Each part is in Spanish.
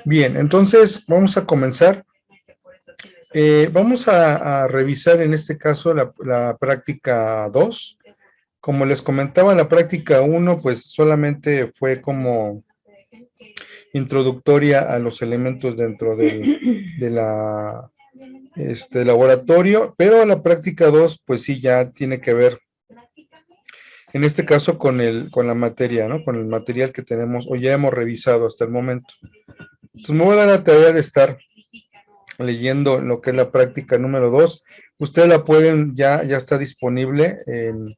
Bien, entonces vamos a comenzar. Vamos a revisar en este caso la práctica 2. Como les comentaba, la práctica 1 pues solamente fue como introductoria a los elementos dentro de la laboratorio, pero la práctica 2 pues sí ya tiene que ver en este caso con la materia, ¿no? Con el material que tenemos o ya hemos revisado hasta el momento. Entonces me voy a dar la tarea de estar leyendo lo que es la práctica número 2. Ustedes la pueden, ya está disponible en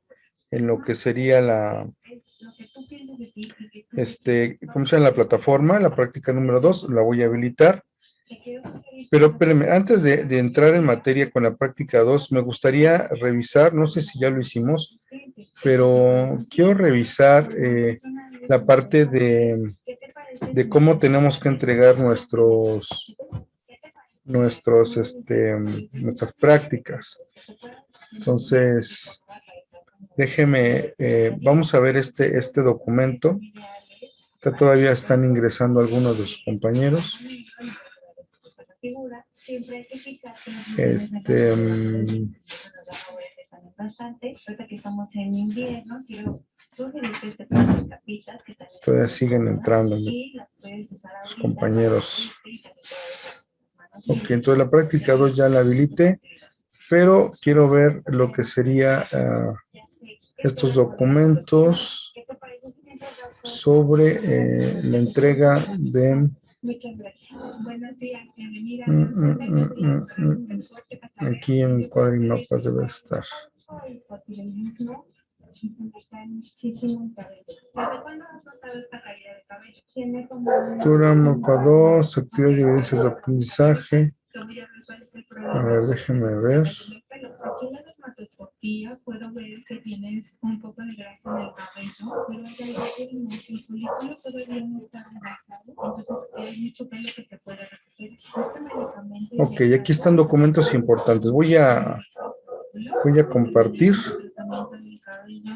lo que sería ¿cómo se llama? La plataforma, la práctica número 2, la voy a habilitar. Pero espérenme, antes de entrar en materia con la práctica 2, me gustaría revisar, no sé si ya lo hicimos, pero quiero revisar la parte de cómo tenemos que entregar nuestras prácticas. Entonces, déjeme, vamos a ver este documento. Todavía están ingresando algunos de sus compañeros. Todavía siguen entrando los compañeros. Ok, entonces la práctica 2 ya la habilité, pero quiero ver lo que sería estos documentos sobre la entrega de... Buenos días, bienvenida. Aquí en Cuadrinopas debe estar. Mapa 2, actividades y evidencias de aprendizaje. A ver, déjenme ver. Aquí en la dermatoscopía puedo ver que tienes un poco de grasa en el cabello, pero el folículo todavía no está engrasado, entonces hay mucho pelo que se puede recoger. Este medicamento... Ok, aquí están documentos importantes. Voy a compartir.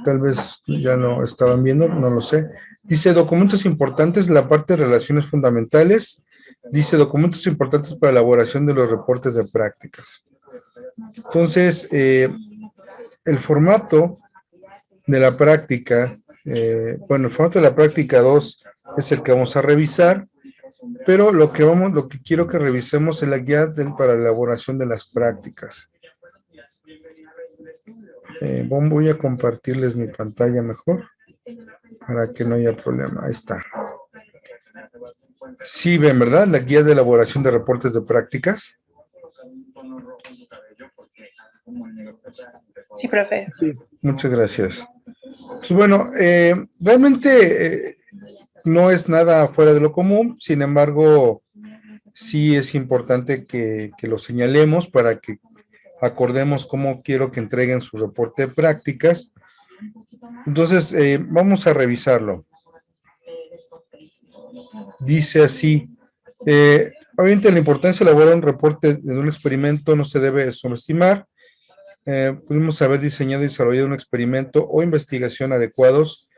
Tal vez ya lo estaban viendo, no lo sé. Dice documentos importantes, la parte de relaciones fundamentales. Dice documentos importantes para elaboración de los reportes de prácticas. Entonces, el formato de la práctica, el formato de la práctica 2 es el que vamos a revisar, pero lo que quiero que revisemos es la guía para la elaboración de las prácticas. Voy a compartirles mi pantalla mejor para que no haya problema. Ahí está. Sí, ven, ¿verdad? La guía de elaboración de reportes de prácticas. Sí, profe. Sí, muchas gracias. Pues bueno, realmente no es nada fuera de lo común, sin embargo, sí es importante que lo señalemos para que acordemos cómo quiero que entreguen su reporte de prácticas. Entonces, vamos a revisarlo. Dice así, obviamente la importancia de elaborar un reporte de un experimento no se debe subestimar. Pudimos haber diseñado y desarrollado un experimento o investigación adecuados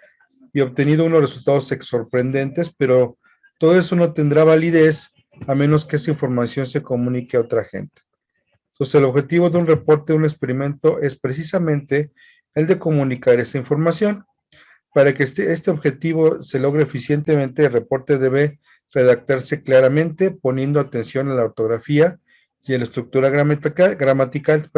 y obtenido unos resultados sorprendentes, pero todo eso no tendrá validez a menos que esa información se comunique a otra gente. Entonces, el objetivo de un reporte de un experimento es precisamente el de comunicar esa información. Para que este objetivo se logre eficientemente, el reporte debe redactarse claramente, poniendo atención a la ortografía y a la estructura gramatical.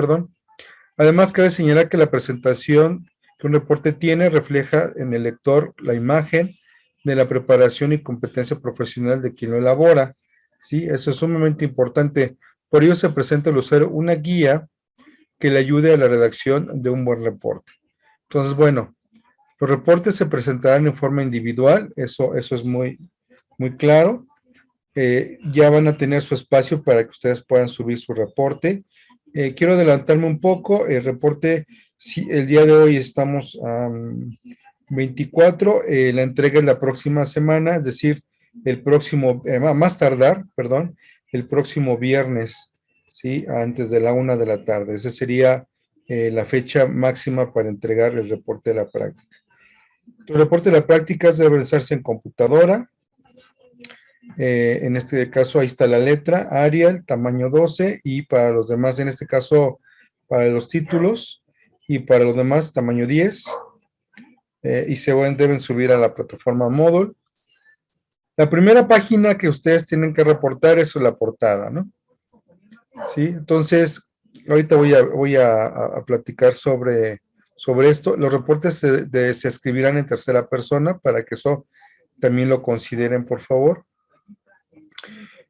Además, cabe señalar que la presentación que un reporte tiene refleja en el lector la imagen de la preparación y competencia profesional de quien lo elabora. ¿Sí? Eso es sumamente importante. Por ello se presenta al usuario una guía que le ayude a la redacción de un buen reporte. Entonces, bueno, los reportes se presentarán en forma individual, eso es muy, muy claro. Ya van a tener su espacio para que ustedes puedan subir su reporte. Quiero adelantarme un poco, el reporte, sí, el día de hoy estamos 24, la entrega es la próxima semana, es decir, el próximo, más tardar, perdón, el próximo viernes, ¿sí? Antes de la 1 de la tarde. Esa sería la fecha máxima para entregar el reporte de la práctica. Tu reporte de la práctica debe realizarse en computadora. En este caso, ahí está la letra, Arial, tamaño 12, y para los demás, en este caso, para los títulos, y para los demás, tamaño 10, y deben subir a la plataforma Moodle. La primera página que ustedes tienen que reportar es la portada, ¿no? Sí, entonces, ahorita voy a platicar sobre esto. Los reportes se escribirán en tercera persona para que eso también lo consideren, por favor.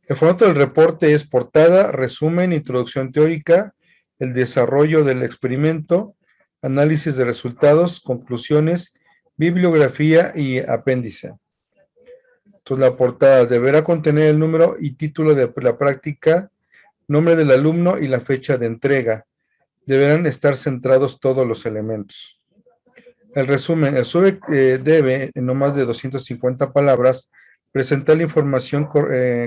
El formato del reporte es portada, resumen, introducción teórica, el desarrollo del experimento, análisis de resultados, conclusiones, bibliografía y apéndice. Entonces, la portada deberá contener el número y título de la práctica, nombre del alumno y la fecha de entrega. Deberán estar centrados todos los elementos. El resumen, el SUBE debe, en no más de 250 palabras, presentar la información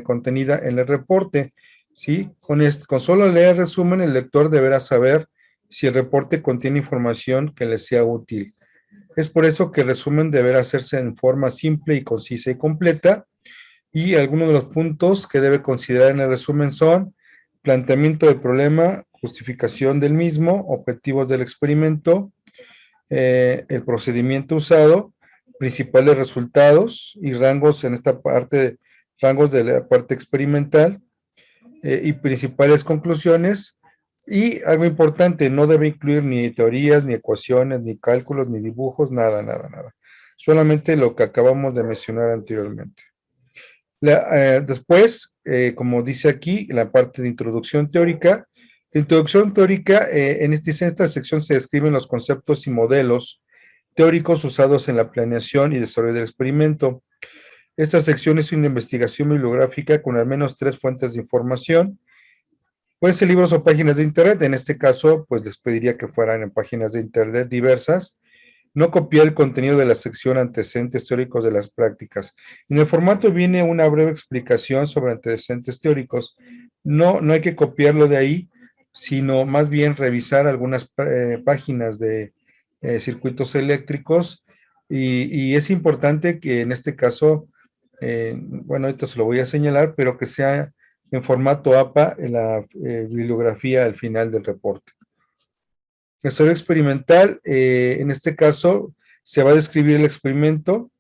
contenida en el reporte. ¿Sí? Con solo leer el resumen, el lector deberá saber si el reporte contiene información que le sea útil. Es por eso que el resumen deberá hacerse en forma simple y concisa y completa. Y algunos de los puntos que debe considerar en el resumen son planteamiento del problema, justificación del mismo, objetivos del experimento, el procedimiento usado, principales resultados y rangos en esta parte, rangos de la parte experimental, y principales conclusiones. Y algo importante, no debe incluir ni teorías, ni ecuaciones, ni cálculos, ni dibujos, nada, nada, nada. Solamente lo que acabamos de mencionar anteriormente. Después, como dice aquí, la parte de introducción teórica. La introducción teórica, en esta sección se describen los conceptos y modelos teóricos usados en la planeación y desarrollo del experimento. Esta sección es una investigación bibliográfica con al menos 3 fuentes de información. Pueden ser libros o páginas de internet. En este caso, pues les pediría que fueran en páginas de internet diversas. No copiar el contenido de la sección antecedentes teóricos de las prácticas. En el formato viene una breve explicación sobre antecedentes teóricos. No hay que copiarlo de ahí, sino más bien revisar algunas páginas de circuitos eléctricos, y es importante que en este caso, bueno, ahorita se lo voy a señalar, pero que sea en formato APA en la bibliografía al final del reporte. Desarrollo experimental, en este caso, se va a describir el experimento.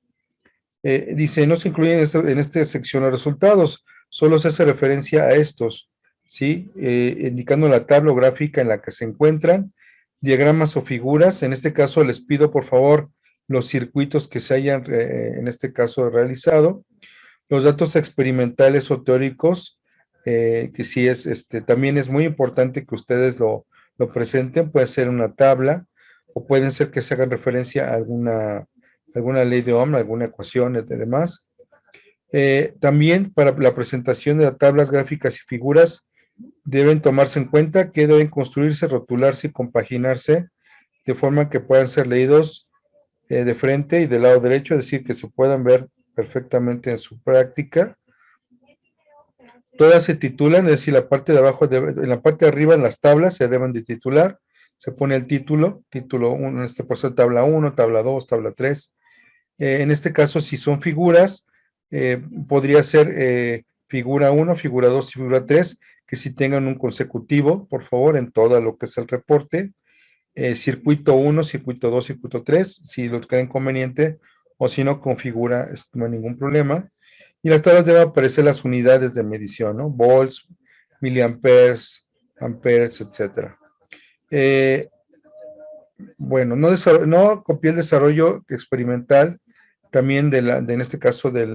Dice, no se incluyen en esta sección los resultados, solo se hace referencia a estos, ¿sí? Indicando la tabla gráfica en la que se encuentran, diagramas o figuras. En este caso, les pido, por favor, los circuitos que se hayan, en este caso, realizado, los datos experimentales o teóricos, que sí también es muy importante que ustedes lo presenten. Puede ser una tabla, o pueden ser que se hagan referencia a alguna ley de Ohm, alguna ecuación y demás. También para la presentación de las tablas gráficas y figuras, deben tomarse en cuenta que deben construirse, rotularse y compaginarse de forma que puedan ser leídos de frente y del lado derecho, es decir, que se puedan ver perfectamente en su práctica. Todas se titulan, es decir, la parte de abajo, en la parte de arriba en las tablas se deben de titular. Se pone el título 1, en este caso tabla 1, tabla 2, tabla 3. En este caso, si son figuras, podría ser figura 1, figura 2 y figura 3, que si tengan un consecutivo, por favor, en todo lo que es el reporte. Circuito 1, circuito 2, circuito 3, si los queda inconveniente, o si no, configura, no hay ningún problema. Y las tablas deben aparecer las unidades de medición, ¿no? Volts, miliamperes, amperes, etc. Bueno, no copié el desarrollo experimental también en este caso de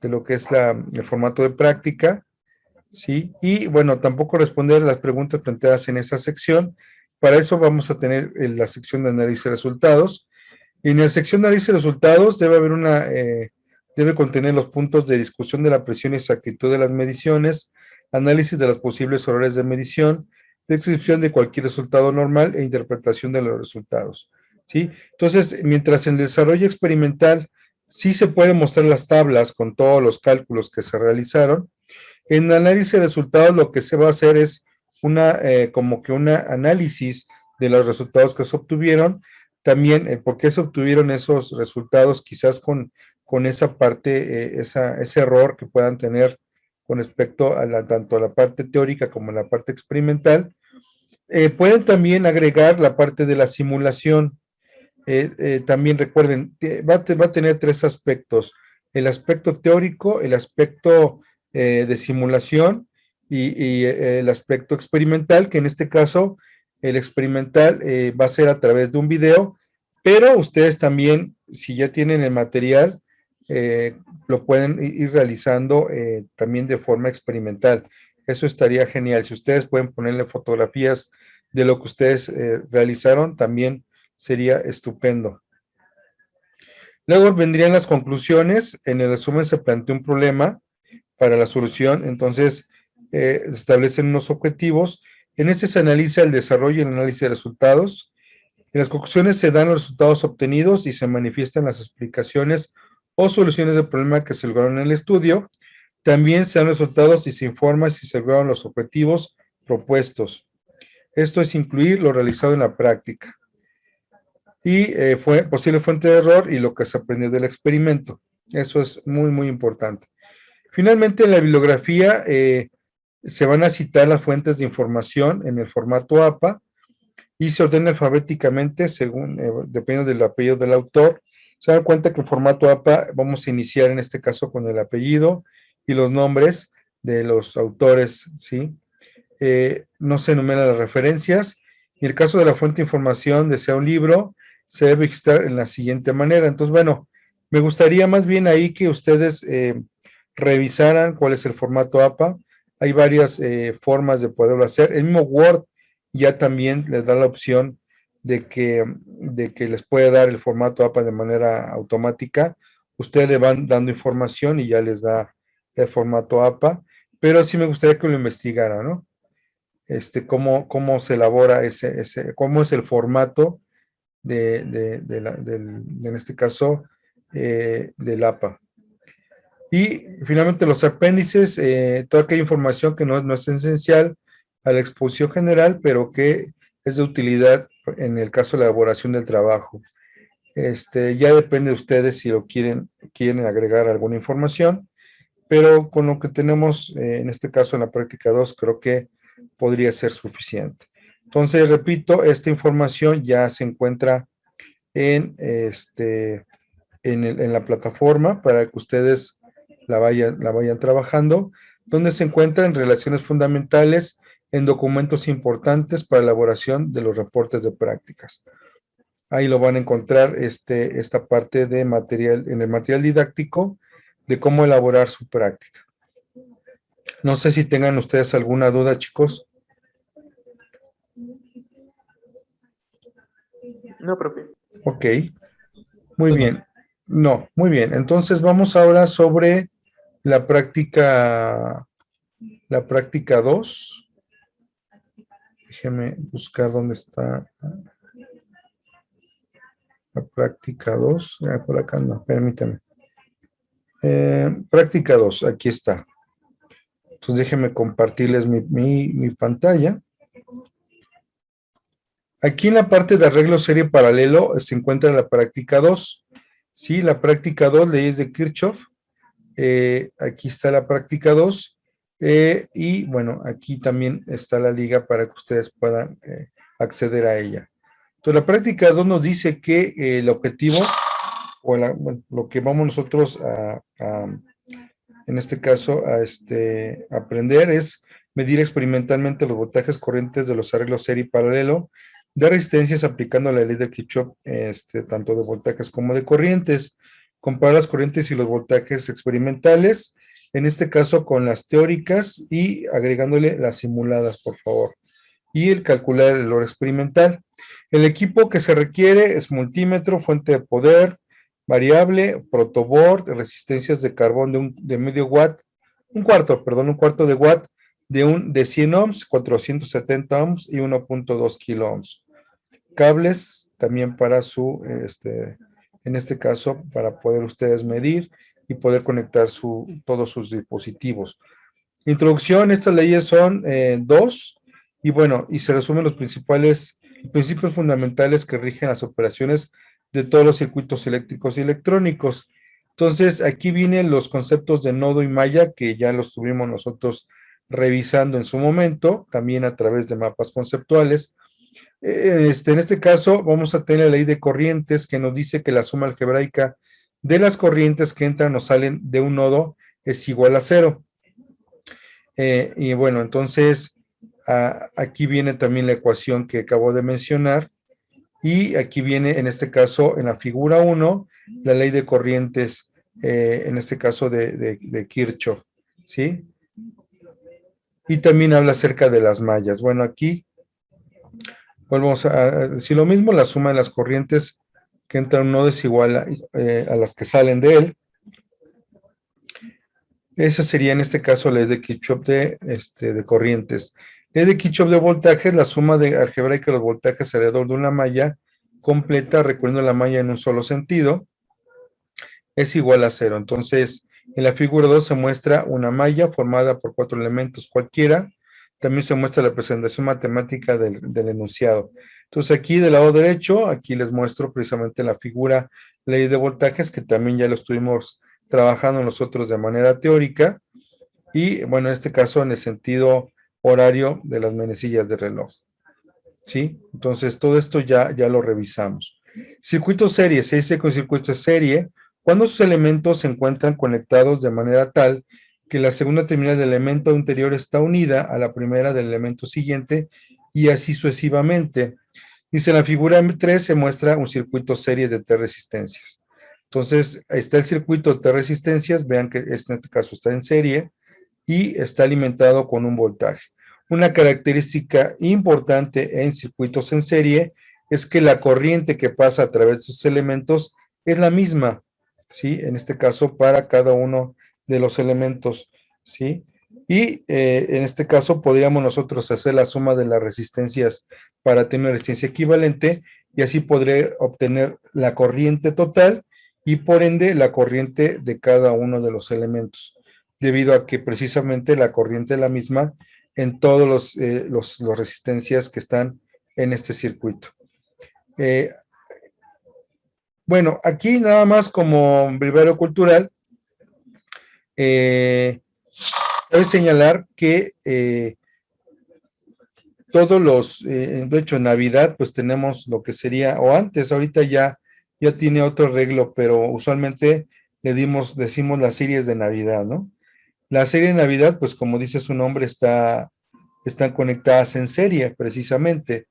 lo que es el formato de práctica, ¿sí? Y bueno, tampoco responder las preguntas planteadas en esa sección. Para eso vamos a tener la sección de análisis de resultados. Y en la sección de análisis de resultados debe contener los puntos de discusión de la presión y exactitud de las mediciones, análisis de los posibles errores de medición, descripción de cualquier resultado normal e interpretación de los resultados, ¿sí? Entonces, mientras en el desarrollo experimental sí se pueden mostrar las tablas con todos los cálculos que se realizaron, en análisis de resultados lo que se va a hacer es como que un análisis de los resultados que se obtuvieron, también por qué se obtuvieron esos resultados, quizás con esa parte, ese error que puedan tener con respecto a tanto a la parte teórica como a la parte experimental. Pueden también agregar la parte de la simulación. También recuerden, va a tener tres aspectos: el aspecto teórico, el aspecto de simulación y el aspecto experimental, que en este caso el experimental va a ser a través de un video, pero ustedes también, si ya tienen el material, lo pueden ir realizando también de forma experimental. Eso estaría genial. Si ustedes pueden ponerle fotografías de lo que ustedes realizaron, también sería estupendo. Luego vendrían las conclusiones. En el resumen se plantea un problema para la solución, entonces establecen unos objetivos. En este se analiza el desarrollo y el análisis de resultados. En las conclusiones se dan los resultados obtenidos y se manifiestan las explicaciones o soluciones del problema que se lograron en el estudio. También se dan los resultados y se informa si se lograron los objetivos propuestos. Esto es incluir lo realizado en la práctica. Y fue posible fuente de error y lo que se aprendió del experimento. Eso es muy, muy importante. Finalmente, en la bibliografía se van a citar las fuentes de información en el formato APA y se ordena alfabéticamente según, dependiendo del apellido del autor. Se dan cuenta que en formato APA vamos a iniciar en este caso con el apellido y los nombres de los autores, ¿sí? No se enumeran las referencias. En el caso de la fuente de información, de sea un libro, se debe registrar en la siguiente manera. Entonces, bueno, me gustaría más bien ahí que ustedes revisaran cuál es el formato APA. Hay varias formas de poderlo hacer. El mismo Word ya también les da la opción de que les puede dar el formato APA de manera automática. Ustedes le van dando información y ya les da el formato APA, pero sí me gustaría que lo investigara, ¿no? Cómo se elabora cómo es el formato en este caso, del APA. Y finalmente los apéndices, toda aquella información que no es esencial a la exposición general, pero que es de utilidad en el caso de la elaboración del trabajo. Ya depende de ustedes si quieren agregar alguna información, pero con lo que tenemos en este caso en la práctica 2 creo que podría ser suficiente. Entonces, repito, esta información ya se encuentra en la plataforma para que ustedes la vayan trabajando, donde se encuentran relaciones fundamentales en documentos importantes para elaboración de los reportes de prácticas. Ahí lo van a encontrar esta parte de material, en el material didáctico de cómo elaborar su práctica. No sé si tengan ustedes alguna duda, chicos. No, profe. Ok, muy bien. No, muy bien. Entonces vamos ahora sobre la práctica 2. Déjeme buscar dónde está la práctica 2. Por acá no, permítame. Práctica 2, aquí está. Entonces déjenme compartirles mi pantalla. Aquí en la parte de arreglo serie paralelo se encuentra la práctica 2. Sí, la práctica 2, leyes de Kirchhoff. Aquí está la práctica 2. Y bueno, aquí también está la liga para que ustedes puedan acceder a ella. Entonces, la práctica 2 nos dice que el objetivo, o lo que vamos nosotros en este caso, a aprender es medir experimentalmente los voltajes corrientes de los arreglos serie y paralelo de resistencias aplicando la ley de Kirchhoff, tanto de voltajes como de corrientes. Comparar las corrientes y los voltajes experimentales, en este caso con las teóricas y agregándole las simuladas, por favor. Y el calcular el valor experimental. El equipo que se requiere es multímetro, fuente de poder, variable, protoboard, resistencias de carbón de medio watt, un cuarto de watt de 100 ohms, 470 ohms y 1.2 kilo ohms. Cables también para en este caso, para poder ustedes medir y poder conectar todos sus dispositivos. Introducción, estas leyes son 2, y bueno, y se resumen los principales principios fundamentales que rigen las operaciones de todos los circuitos eléctricos y electrónicos. Entonces, aquí vienen los conceptos de nodo y malla, que ya los tuvimos nosotros revisando en su momento, también a través de mapas conceptuales. En este caso, vamos a tener la ley de corrientes que nos dice que la suma algebraica de las corrientes que entran o salen de un nodo es igual a cero. Y bueno, entonces aquí viene también la ecuación que acabo de mencionar. Y aquí viene, en este caso, en la figura 1, la ley de corrientes, en este caso de Kirchhoff, ¿sí? Y también habla acerca de las mallas. Bueno, aquí volvemos a decir lo mismo, la suma de las corrientes que entran en un nodo es igual a las que salen de él. Esa sería en este caso la ley de Kirchhoff de corrientes. Ley de Kirchhoff de voltajes, la suma de algebraica de los voltajes alrededor de una malla completa, recorriendo la malla en un solo sentido, es igual a cero. Entonces, en la figura 2 se muestra una malla formada por 4 elementos cualquiera. También se muestra la presentación matemática del enunciado. Entonces, aquí del lado derecho, aquí les muestro precisamente la figura ley de voltajes, que también ya lo estuvimos trabajando nosotros de manera teórica. Y bueno, en este caso en el sentido horario de las manecillas de reloj. ¿Sí? Entonces, todo esto ya lo revisamos. Circuito serie, se dice con circuito serie cuando sus elementos se encuentran conectados de manera tal que la segunda terminal del elemento anterior está unida a la primera del elemento siguiente y así sucesivamente. Dice en la figura 3 se muestra un circuito serie de T resistencias. Entonces, está el circuito de T resistencias, vean que en este caso está en serie y está alimentado con un voltaje. Una característica importante en circuitos en serie es que la corriente que pasa a través de sus elementos es la misma, ¿sí? En este caso, para cada uno de los elementos, ¿sí? Y en este caso podríamos nosotros hacer la suma de las resistencias para tener una resistencia equivalente y así podré obtener la corriente total y por ende la corriente de cada uno de los elementos, debido a que precisamente la corriente es la misma en todos los resistencias que están en este circuito. Bueno, aquí nada más como brevero cultural, cabe señalar que de hecho en Navidad pues tenemos lo que sería, o antes, ahorita ya tiene otro arreglo, pero usualmente decimos las series de Navidad, ¿no? La serie de Navidad, pues como dice su nombre, están conectadas en serie, precisamente.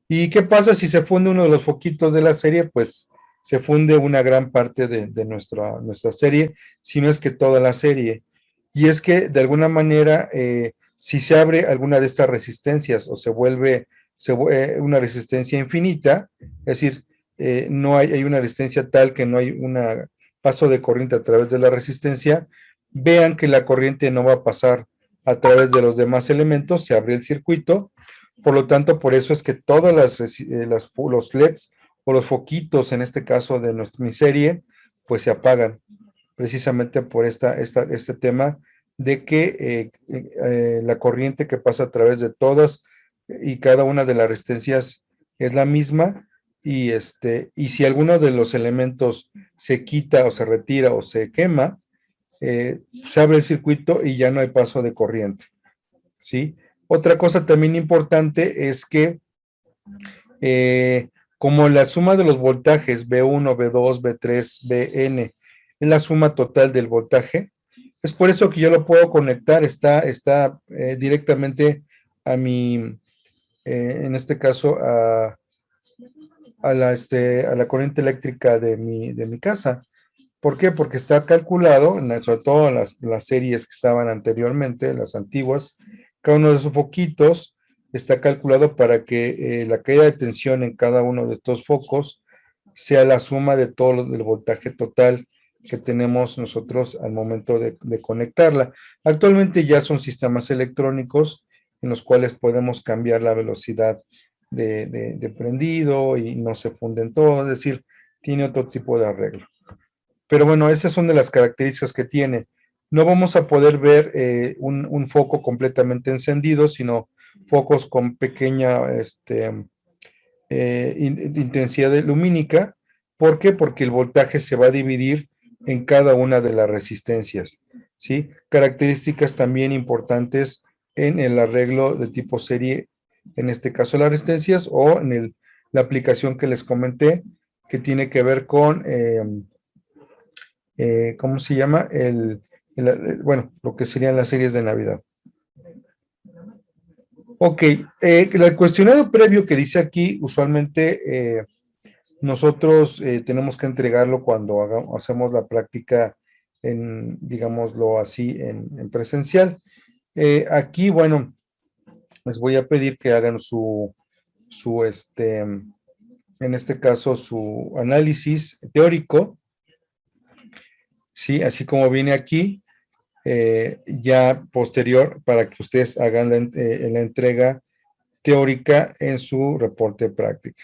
¿Y qué pasa si se funde uno de los foquitos de la serie? Pues se funde una gran parte de nuestra serie, si no es que toda la serie. Y es que de alguna manera, si se abre alguna de estas resistencias o una resistencia infinita, es decir, no hay una resistencia tal que no hay un paso de corriente a través de la resistencia, vean que la corriente no va a pasar a través de los demás elementos, se abre el circuito. Por lo tanto, por eso es que todas los LEDs o los foquitos, en este caso de mi serie, pues se apagan, precisamente por este tema de que la corriente que pasa a través de todas y cada una de las resistencias es la misma, y si alguno de los elementos se quita o se retira o se quema, se abre el circuito y ya no hay paso de corriente, ¿sí? Otra cosa también importante es que como la suma de los voltajes B1, B2, B3, Bn es la suma total del voltaje, es por eso que yo lo puedo conectar, está directamente a en este caso, a la corriente eléctrica de mi casa. ¿Por qué? Porque está calculado, sobre todo las series que estaban anteriormente, las antiguas, cada uno de esos foquitos está calculado para que la caída de tensión en cada uno de estos focos sea la suma de todo el voltaje total que tenemos nosotros al momento de conectarla. Actualmente ya son sistemas electrónicos en los cuales podemos cambiar la velocidad de prendido y no se funden todo, es decir, tiene otro tipo de arreglo. Pero bueno, esas son de las características que tiene. No vamos a poder ver un foco completamente encendido, sino focos con pequeña intensidad lumínica. ¿Por qué? Porque el voltaje se va a dividir en cada una de las resistencias, ¿sí? Características también importantes en el arreglo de tipo serie, en este caso las resistencias, o en la aplicación que les comenté, que tiene que ver con, ¿cómo se llama? Bueno, lo que serían las series de Navidad. Ok, el cuestionario previo que dice aquí, usualmente nosotros tenemos que entregarlo cuando hacemos la práctica en, digámoslo así, en presencial. Aquí, bueno, les voy a pedir que hagan en este caso, su análisis teórico, ¿sí? Así como viene aquí, ya posterior para que ustedes hagan la entrega teórica en su reporte de práctica.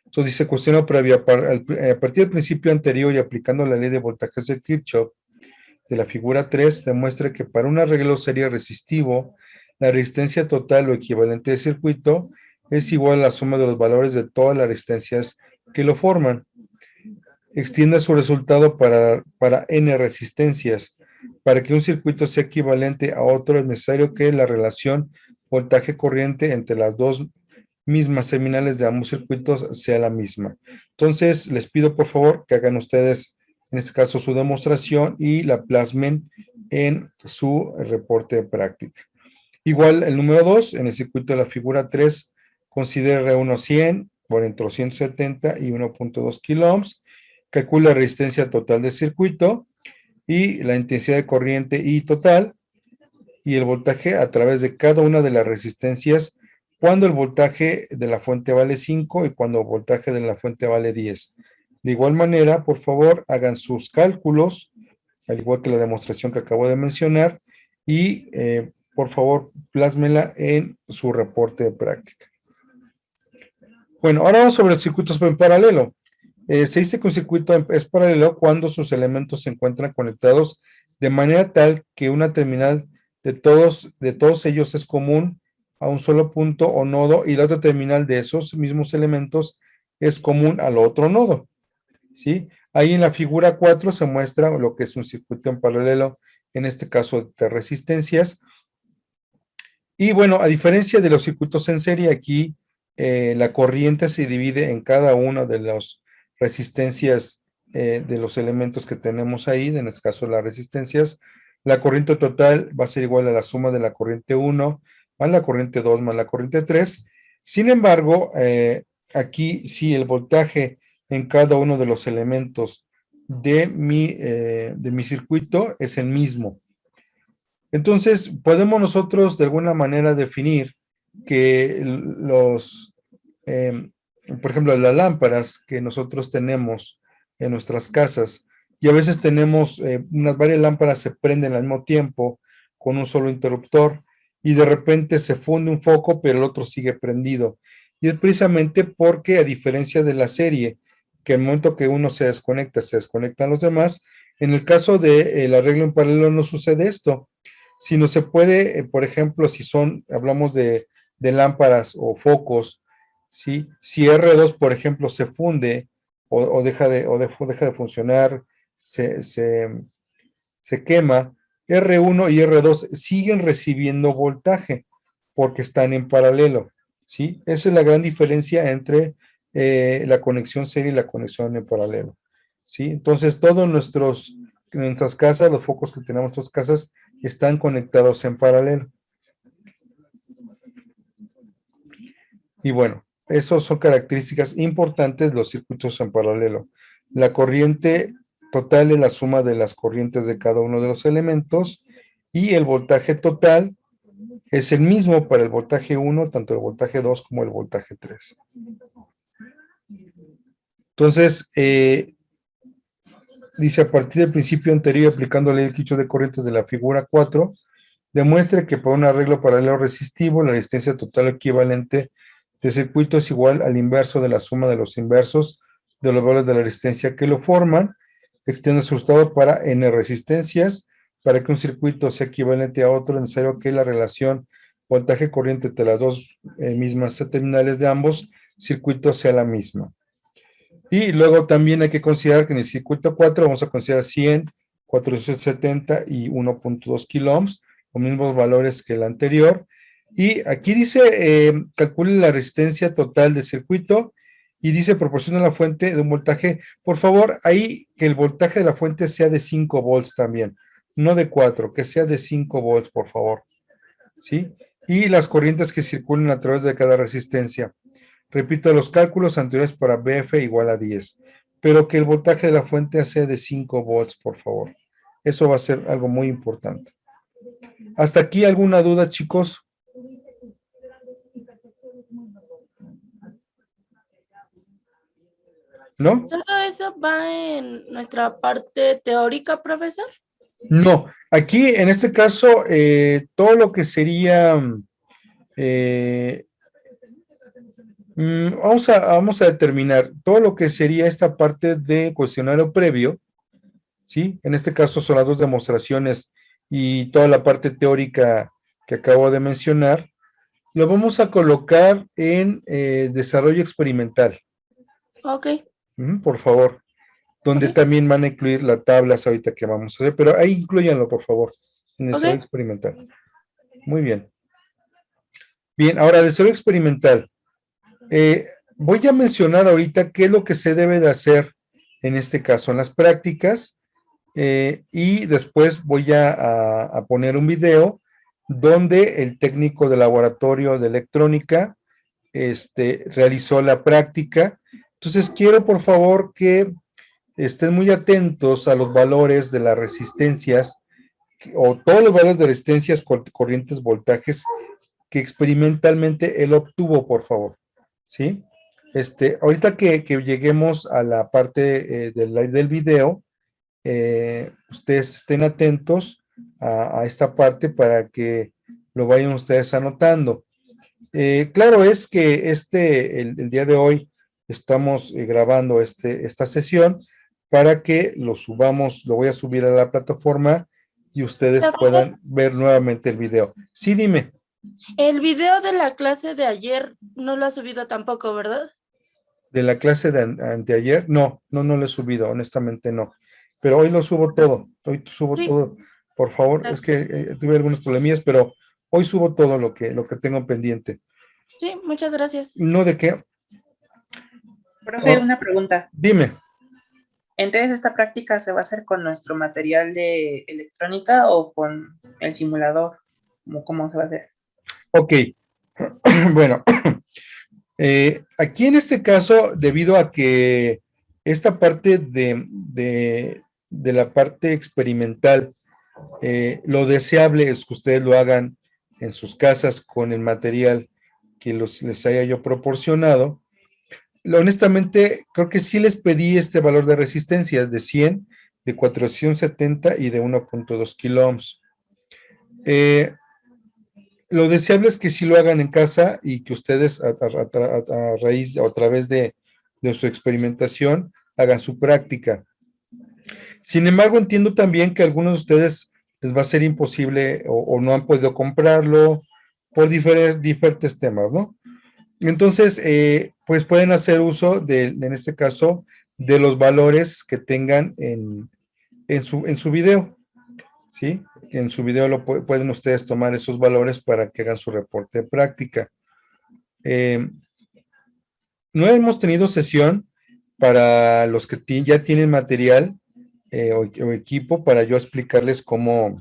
Entonces dice, cuestión previa, a partir del principio anterior y aplicando la ley de voltajes de Kirchhoff de la figura 3, demuestra que para un arreglo serie resistivo, la resistencia total o equivalente de circuito es igual a la suma de los valores de todas las resistencias que lo forman. Extienda su resultado para n resistencias. Para que un circuito sea equivalente a otro es necesario que la relación voltaje-corriente entre las dos mismas terminales de ambos circuitos sea la misma. Entonces, les pido por favor que hagan ustedes, en este caso, su demostración y la plasmen en su reporte de práctica. Igual, el número 2, en el circuito de la figura 3, considere R1 100 por entre 270 y 1.2 kiloohms. Calcula la resistencia total del circuito y la intensidad de corriente I total y el voltaje a través de cada una de las resistencias cuando el voltaje de la fuente vale 5 y cuando el voltaje de la fuente vale 10. De igual manera, por favor, hagan sus cálculos, al igual que la demostración que acabo de mencionar, y por favor, plásmela en su reporte de práctica. Bueno, ahora vamos sobre los circuitos en paralelo. Se dice que un circuito es paralelo cuando sus elementos se encuentran conectados de manera tal que una terminal de todos ellos es común a un solo punto o nodo y la otra terminal de esos mismos elementos es común al otro nodo, ¿sí? Ahí en la figura 4 se muestra lo que es un circuito en paralelo, en este caso de resistencias. Y bueno, a diferencia de los circuitos en serie, aquí la corriente se divide en cada una de las resistencias de los elementos que tenemos ahí, en este caso las resistencias. La corriente total va a ser igual a la suma de la corriente 1 más la corriente 2 más la corriente 3. Sin embargo, aquí sí el voltaje en cada uno de los elementos de mi circuito es el mismo. Entonces, podemos nosotros de alguna manera definir que por ejemplo, las lámparas que nosotros tenemos en nuestras casas, y a veces tenemos varias lámparas se prenden al mismo tiempo con un solo interruptor, y de repente se funde un foco, pero el otro sigue prendido. Y es precisamente porque, a diferencia de la serie, que al momento que uno se desconectan los demás, en el caso del arreglo en paralelo no sucede esto, sino se puede, por ejemplo, si hablamos de lámparas o focos, ¿sí? Si R2, por ejemplo, se funde o deja de funcionar, se, se, se quema, R1 y R2 siguen recibiendo voltaje porque están en paralelo, ¿sí? Esa es la gran diferencia entre la conexión serie y la conexión en paralelo, ¿sí? Entonces, en nuestras casas, los focos que tenemos en nuestras casas están conectados en paralelo. Y bueno, esas son características importantes de los circuitos en paralelo. La corriente total es la suma de las corrientes de cada uno de los elementos y el voltaje total es el mismo para el voltaje 1, tanto el voltaje 2 como el voltaje 3. Entonces, dice, a partir del principio anterior, aplicando la ley de Kirchhoff de corrientes de la figura 4, demuestra que para un arreglo paralelo resistivo, la resistencia total equivalente del circuito es igual al inverso de la suma de los inversos de los valores de la resistencia que lo forman. Extiende su resultado para n resistencias. Para que un circuito sea equivalente a otro, es necesario que la relación voltaje-corriente entre las dos mismas terminales de ambos circuito sea la misma. Y luego también hay que considerar que en el circuito 4 vamos a considerar 100, 470 y 1.2 kiloohms, los mismos valores que el anterior. Y aquí dice, calcule la resistencia total del circuito y dice, proporciona la fuente de un voltaje. Por favor, ahí que el voltaje de la fuente sea de 5 volts también, no de 4, que sea de 5 volts, por favor. ¿Sí? Y las corrientes que circulen a través de cada resistencia. Repito los cálculos anteriores para BF igual a 10, pero que el voltaje de la fuente sea de 5 volts, por favor. Eso va a ser algo muy importante. ¿Hasta aquí alguna duda, chicos? ¿No? ¿Todo eso va en nuestra parte teórica, profesor? No. Aquí, en este caso, todo lo que sería... eh, vamos a determinar todo lo que sería esta parte de cuestionario previo, ¿sí? En este caso son las dos demostraciones y toda la parte teórica que acabo de mencionar, lo vamos a colocar en desarrollo experimental. Ok. Por favor, donde Ok. también van a incluir las tablas ahorita que vamos a hacer, pero ahí incluyanlo, por favor, en desarrollo Ok. experimental. Muy bien. Bien, ahora desarrollo experimental. Voy a mencionar ahorita qué es lo que se debe de hacer en este caso en las prácticas y después voy a poner un video donde el técnico de laboratorio de electrónica realizó la práctica. Entonces quiero por favor que estén muy atentos a los valores de las resistencias o todos los valores de resistencias, corrientes, voltajes que experimentalmente él obtuvo, por favor. ¿Sí? Ahorita que lleguemos a la parte del video, ustedes estén atentos a esta parte para que lo vayan ustedes anotando. Claro es que el día de hoy estamos grabando esta sesión para que lo subamos, lo voy a subir a la plataforma y ustedes Profesor, puedan ver nuevamente el video. Sí, dime. el video de la clase de ayer no lo ha subido tampoco, ¿verdad? De la clase de anteayer, no lo he subido, honestamente no. Pero hoy lo subo todo, hoy subo Sí, todo, por favor, es que gracias. tuve algunos problemillas, pero hoy subo todo lo que tengo pendiente. Sí, muchas gracias. No de qué, Profe, una pregunta. dime. Entonces, ¿esta práctica se va a hacer con nuestro material de electrónica o con el simulador? ¿Cómo se va a hacer? Ok, bueno, aquí en este caso, debido a que esta parte de la parte experimental, lo deseable es que ustedes lo hagan en sus casas con el material que les haya yo proporcionado. Honestamente, creo que sí les pedí este valor de resistencia de 100, de 470 y de 1.2 kiloohms. Lo deseable es que sí lo hagan en casa y que ustedes a raíz o a través de su experimentación hagan su práctica. Sin embargo, entiendo también que a algunos de ustedes les va a ser imposible o no han podido comprarlo por diferentes temas, ¿no? Entonces, pues pueden hacer uso en este caso, de los valores que tengan en su video, ¿sí? En su video pueden ustedes tomar esos valores para que hagan su reporte de práctica. No hemos tenido sesión para los que ya tienen material o equipo para yo explicarles cómo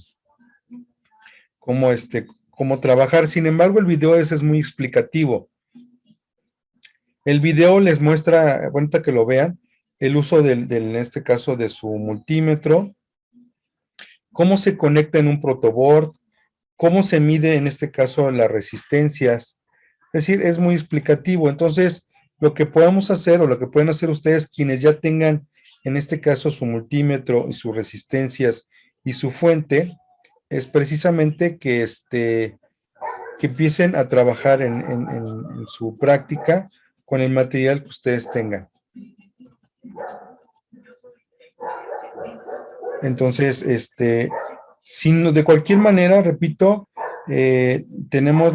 trabajar. Sin embargo, el video ese es muy explicativo. El video les muestra, ahorita que lo vean, el uso en este caso, de su multímetro, cómo se conecta en un protoboard, cómo se mide en este caso las resistencias. Es decir, es muy explicativo. Entonces, lo que podemos hacer o lo que pueden hacer ustedes quienes ya tengan en este caso su multímetro y sus resistencias y su fuente, es precisamente que empiecen a trabajar en su práctica con el material que ustedes tengan. Entonces, de cualquier manera, repito, tenemos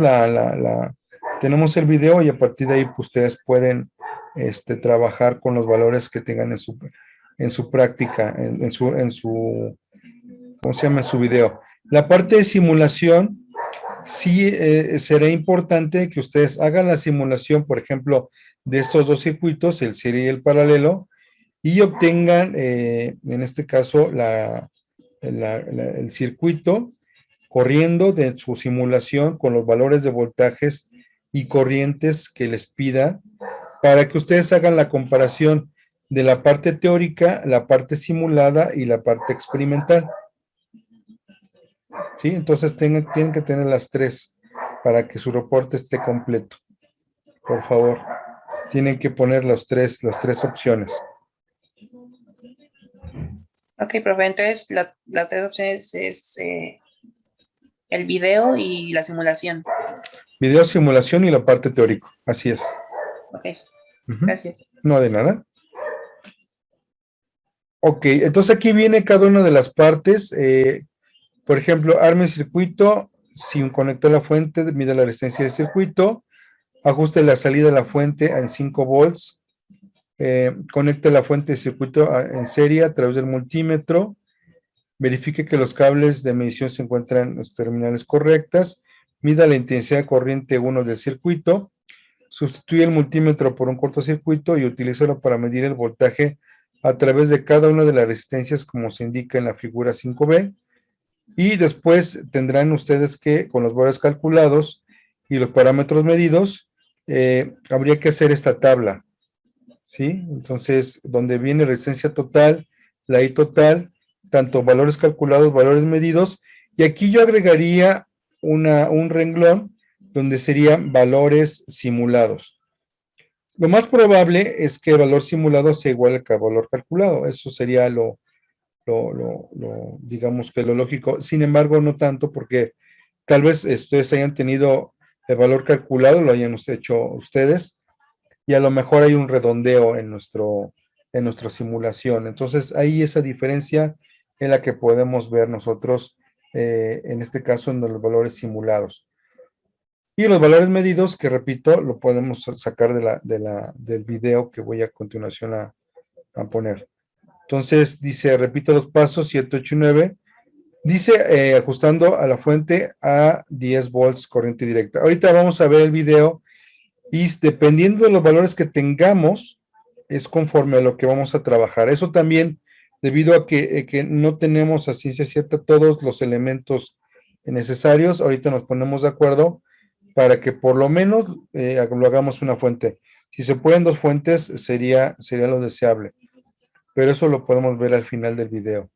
tenemos el video y a partir de ahí pues, ustedes pueden trabajar con los valores que tengan en su práctica, en su, ¿cómo se llama? En su video. La parte de simulación, sí será importante que ustedes hagan la simulación, por ejemplo, de estos dos circuitos, el serie y el paralelo, y obtengan, en este caso, el circuito corriendo de su simulación con los valores de voltajes y corrientes que les pida para que ustedes hagan la comparación de la parte teórica, la parte simulada y la parte experimental. ¿Sí? Entonces tienen que tener las tres para que su reporte esté completo. Por favor, tienen que poner las tres opciones. Ok, profe, entonces las tres opciones es el video y la simulación. Video, simulación y la parte teórica. Así es. Ok, gracias. No, de nada. Ok, entonces aquí viene cada una de las partes. Por ejemplo, arme el circuito, sin conectar la fuente, mide la resistencia del circuito, ajuste la salida de la fuente en 5 volts, conecte la fuente de circuito en serie a través del multímetro, verifique que los cables de medición se encuentran en las terminales correctas, mida la intensidad de corriente 1 del circuito, sustituye el multímetro por un cortocircuito y utilízalo para medir el voltaje a través de cada una de las resistencias como se indica en la figura 5B, y después tendrán ustedes que, con los valores calculados y los parámetros medidos, habría que hacer esta tabla, ¿sí? Entonces, donde viene resistencia total, la I total, tanto valores calculados, valores medidos, y aquí yo agregaría un renglón donde serían valores simulados. Lo más probable es que el valor simulado sea igual al valor calculado, eso sería digamos que lo lógico. Sin embargo, no tanto, porque tal vez ustedes hayan tenido el valor calculado, lo hayan hecho ustedes, y a lo mejor hay un redondeo en nuestra simulación. Entonces, ahí esa diferencia es la que podemos ver nosotros, en este caso, en los valores simulados. Y los valores medidos, que repito, lo podemos sacar del video que voy a continuación a poner. Entonces, dice, repito los pasos, 7, 8 y 9. Dice, ajustando a la fuente a 10 volts corriente directa. Ahorita vamos a ver el video y dependiendo de los valores que tengamos, es conforme a lo que vamos a trabajar. Eso también, debido a que no tenemos a ciencia cierta todos los elementos necesarios, ahorita nos ponemos de acuerdo para que por lo menos lo hagamos una fuente. Si se pueden 2 fuentes, sería lo deseable. Pero eso lo podemos ver al final del video.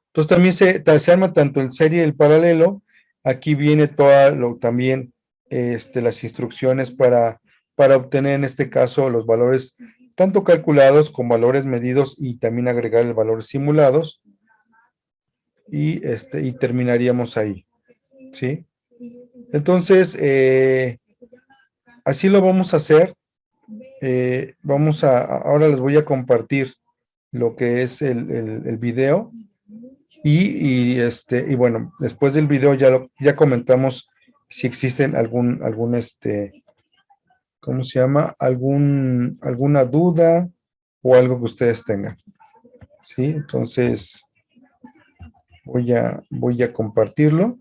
Entonces también se arma tanto el serie y el paralelo. Aquí viene también las instrucciones para obtener en este caso los valores tanto calculados como valores medidos y también agregar el valor simulados. Y terminaríamos ahí. ¿Sí? Entonces, así lo vamos a hacer. Ahora les voy a compartir lo que es el video y bueno, después del video ya comentamos si existen ¿cómo se llama? Alguna duda o algo que ustedes tengan. ¿Sí? Entonces voy a compartirlo.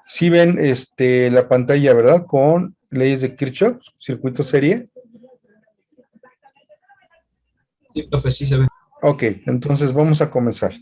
Sí ven la pantalla, ¿verdad? Con leyes de Kirchhoff, circuito serie. Sí, profe, sí se ve. Ok, entonces vamos a comenzar.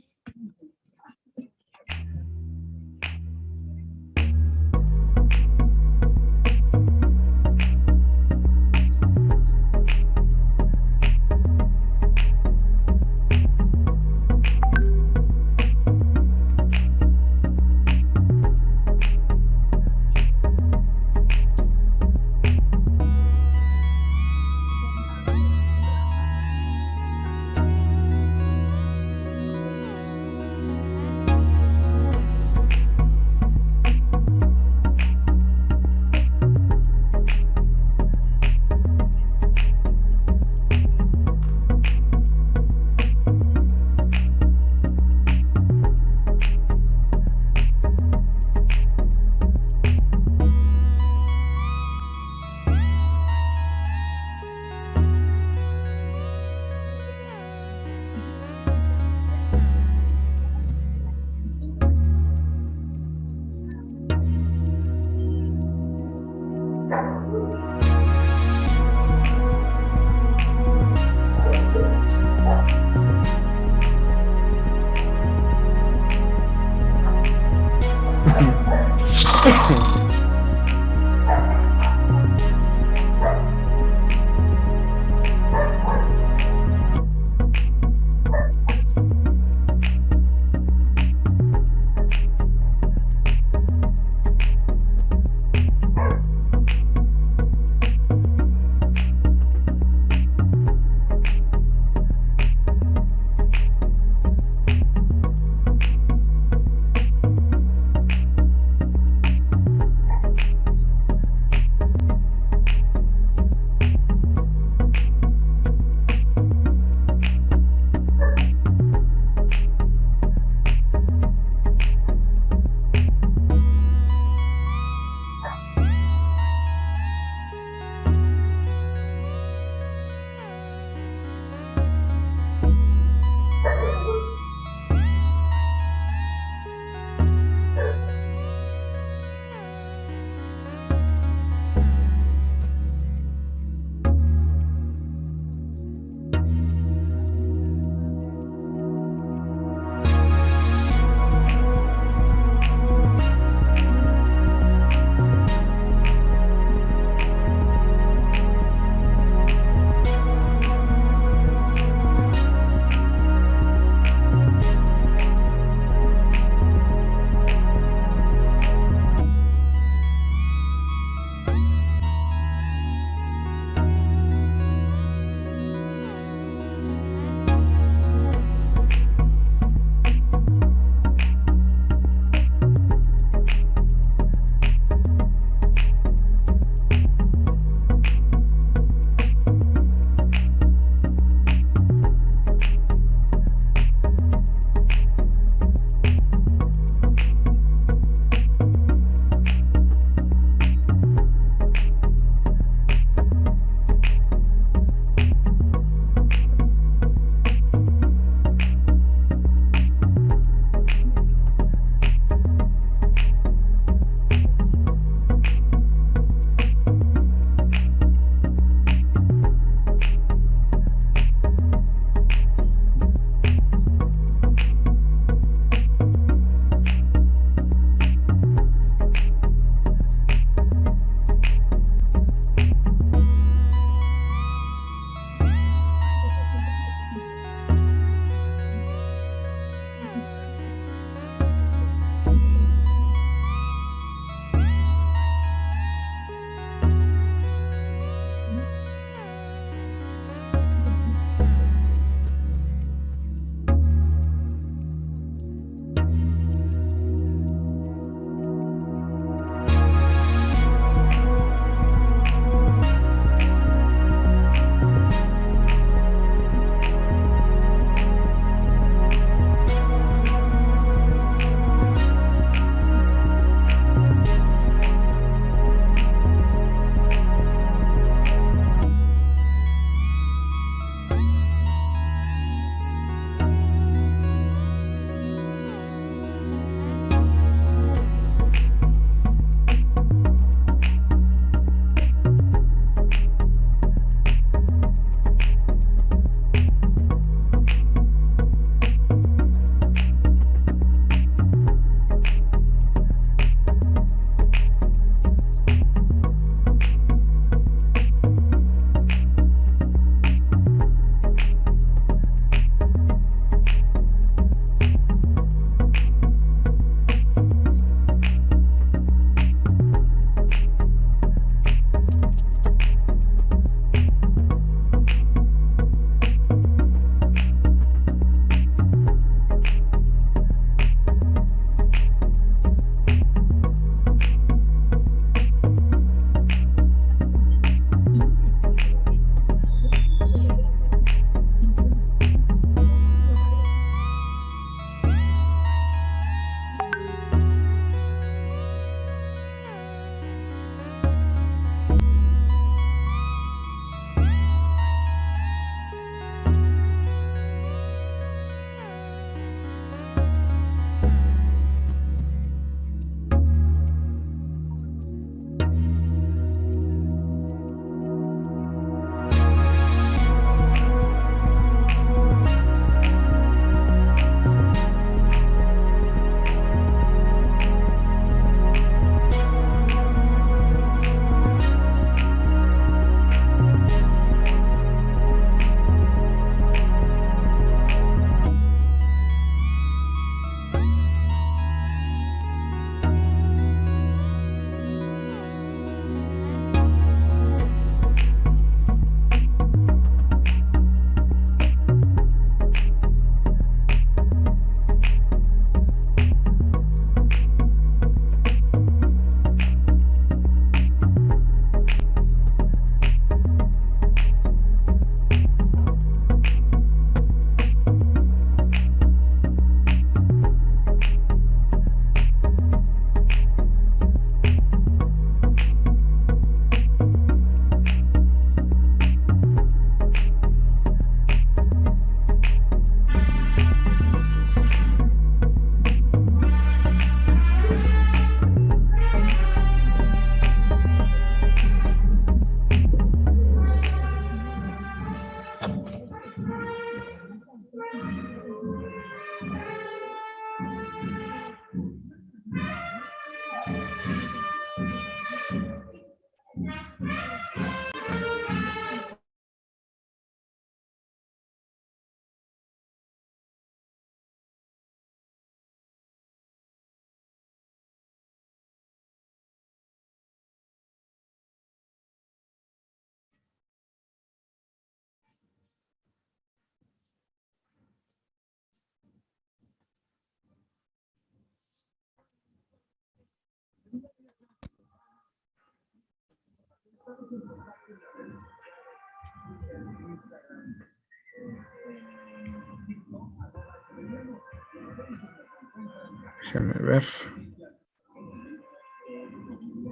Déjame ver.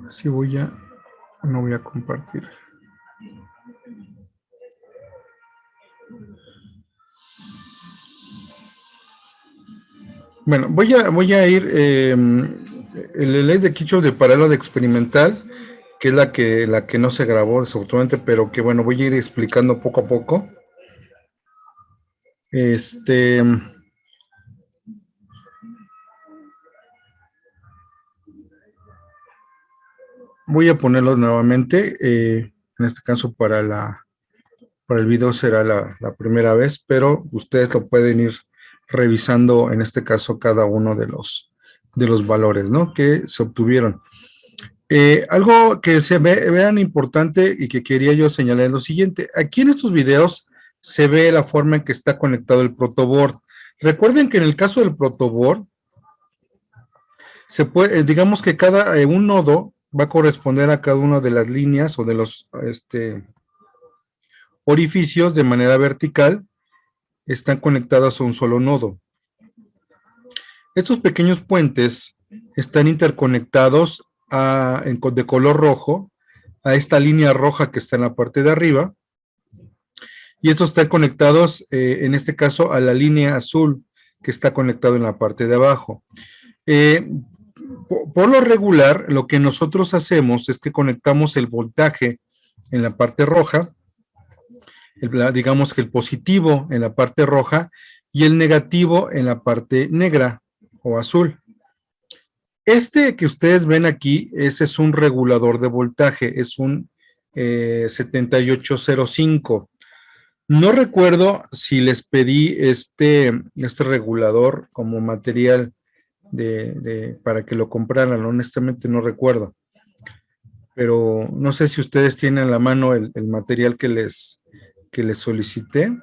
Así no voy a compartir. Bueno, voy a ir, el ley de Kirchhoff de paralelo de experimental, que es la que no se grabó desafortunadamente, pero que bueno, voy a ir explicando poco a poco. Voy a ponerlo nuevamente, en este caso para el video será la primera vez, pero ustedes lo pueden ir revisando, en este caso, cada uno de los valores, ¿no?, que se obtuvieron. Algo que vean importante y que quería yo señalar es lo siguiente. Aquí en estos videos se ve la forma en que está conectado el protoboard. Recuerden que en el caso del protoboard, digamos que un nodo va a corresponder a cada una de las líneas o de los orificios de manera vertical, están conectados a un solo nodo. Estos pequeños puentes están interconectados de color rojo a esta línea roja que está en la parte de arriba, y estos están conectados, en este caso, a la línea azul que está conectado en la parte de abajo. Por lo regular, lo que nosotros hacemos es que conectamos el voltaje en la parte roja, digamos que el positivo en la parte roja y el negativo en la parte negra o azul. Este que ustedes ven aquí, ese es un regulador de voltaje, es un 7805. No recuerdo si les pedí este regulador como material para que lo compraran, honestamente no recuerdo. Pero no sé si ustedes tienen a la mano el material que les solicité.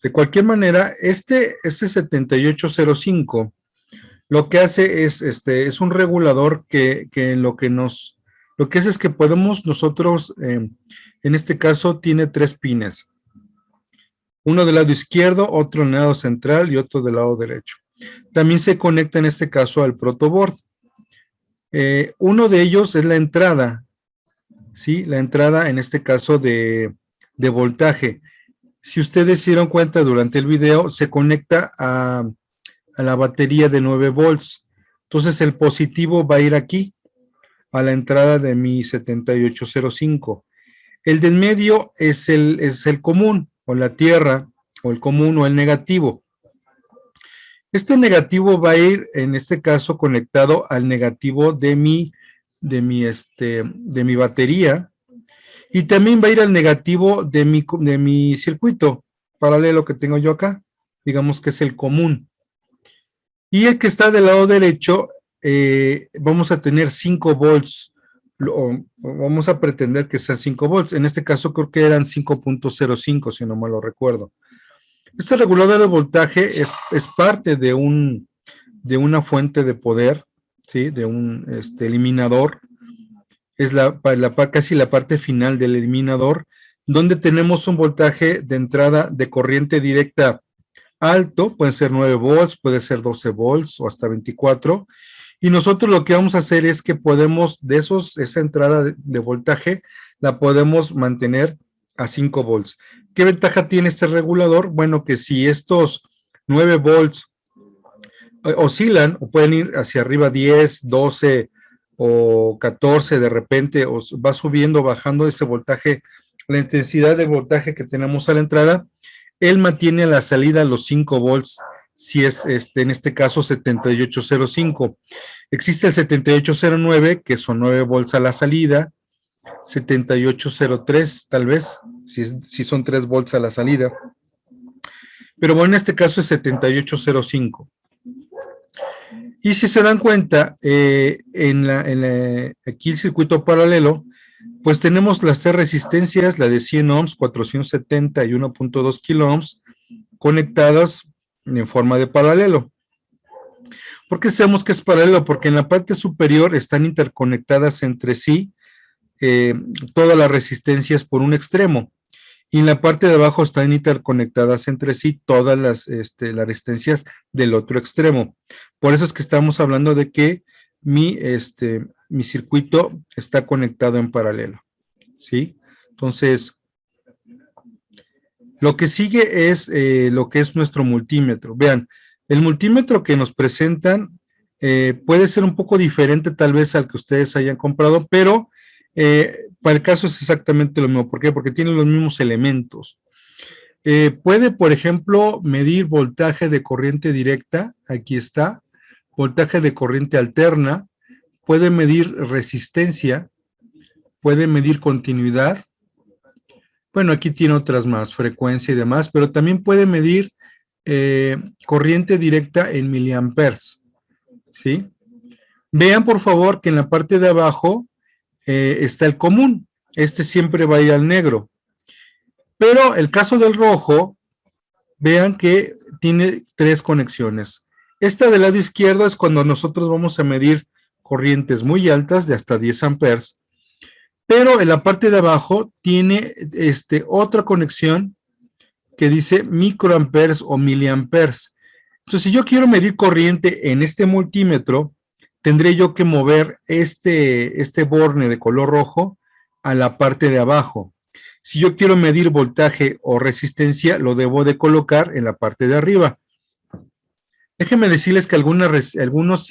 De cualquier manera, este 7805 lo que hace es un regulador que lo que hace es que podemos nosotros, en este caso, tiene 3 pines. Uno del lado izquierdo, otro del lado central y otro del lado derecho. También se conecta en este caso al protoboard. Uno de ellos es la entrada, ¿sí? La entrada en este caso de voltaje. Si ustedes se dieron cuenta durante el video, se conecta a la batería de 9 volts. Entonces el positivo va a ir aquí, a la entrada de mi 7805. El del medio es el común, o la tierra, o el común, o el negativo. Este negativo va a ir, en este caso, conectado al negativo de mi batería, y también va a ir al negativo de mi circuito paralelo que tengo yo acá, digamos que es el común. Y el que está del lado derecho, vamos a tener 5 volts, vamos a pretender que sean 5 volts, en este caso creo que eran 5.05, si no mal lo recuerdo. Este regulador de voltaje es parte de una fuente de poder, ¿sí? De un eliminador. Es casi la parte final del eliminador, donde tenemos un voltaje de entrada de corriente directa alto, puede ser 9 volts, puede ser 12 volts o hasta 24, y nosotros lo que vamos a hacer es que podemos, esa entrada de voltaje, la podemos mantener a 5 volts. ¿Qué ventaja tiene este regulador? Bueno, que si estos 9 volts oscilan, o pueden ir hacia arriba 10, 12 o 14 de repente, o va subiendo, bajando ese voltaje, la intensidad de voltaje que tenemos a la entrada, él mantiene a la salida los 5 volts, si es en este caso 7805. Existe el 7809, que son 9 volts a la salida, 7803, tal vez, si son 3 volts a la salida. Pero bueno, en este caso es 7805. Y si se dan cuenta, aquí el circuito paralelo, pues tenemos las tres resistencias, la de 100 ohms, 470 y 1.2 kilo ohms, conectadas en forma de paralelo. ¿Por qué sabemos que es paralelo? Porque en la parte superior están interconectadas entre sí todas las resistencias por un extremo. Y en la parte de abajo están interconectadas entre sí todas las resistencias del otro extremo. Por eso es que estamos hablando de que mi circuito está conectado en paralelo, ¿sí? Entonces, lo que sigue es lo que es nuestro multímetro. Vean, el multímetro que nos presentan puede ser un poco diferente tal vez al que ustedes hayan comprado, pero para el caso es exactamente lo mismo. ¿Por qué? Porque tiene los mismos elementos. Puede, por ejemplo, medir voltaje de corriente directa, aquí está, voltaje de corriente alterna, puede medir resistencia, puede medir continuidad. Bueno, aquí tiene otras más, frecuencia y demás, pero también puede medir corriente directa en miliamperes, ¿sí? Vean, por favor, que en la parte de abajo está el común. Este siempre va a ir al negro. Pero el caso del rojo, vean que tiene 3 conexiones. Esta del lado izquierdo es cuando nosotros vamos a medir corrientes muy altas de hasta 10 amperes. Pero en la parte de abajo tiene otra conexión que dice microamperes o miliamperes. Entonces, si yo quiero medir corriente en este multímetro, tendré yo que mover este borne de color rojo a la parte de abajo. Si yo quiero medir voltaje o resistencia, lo debo de colocar en la parte de arriba. Déjenme decirles que algunos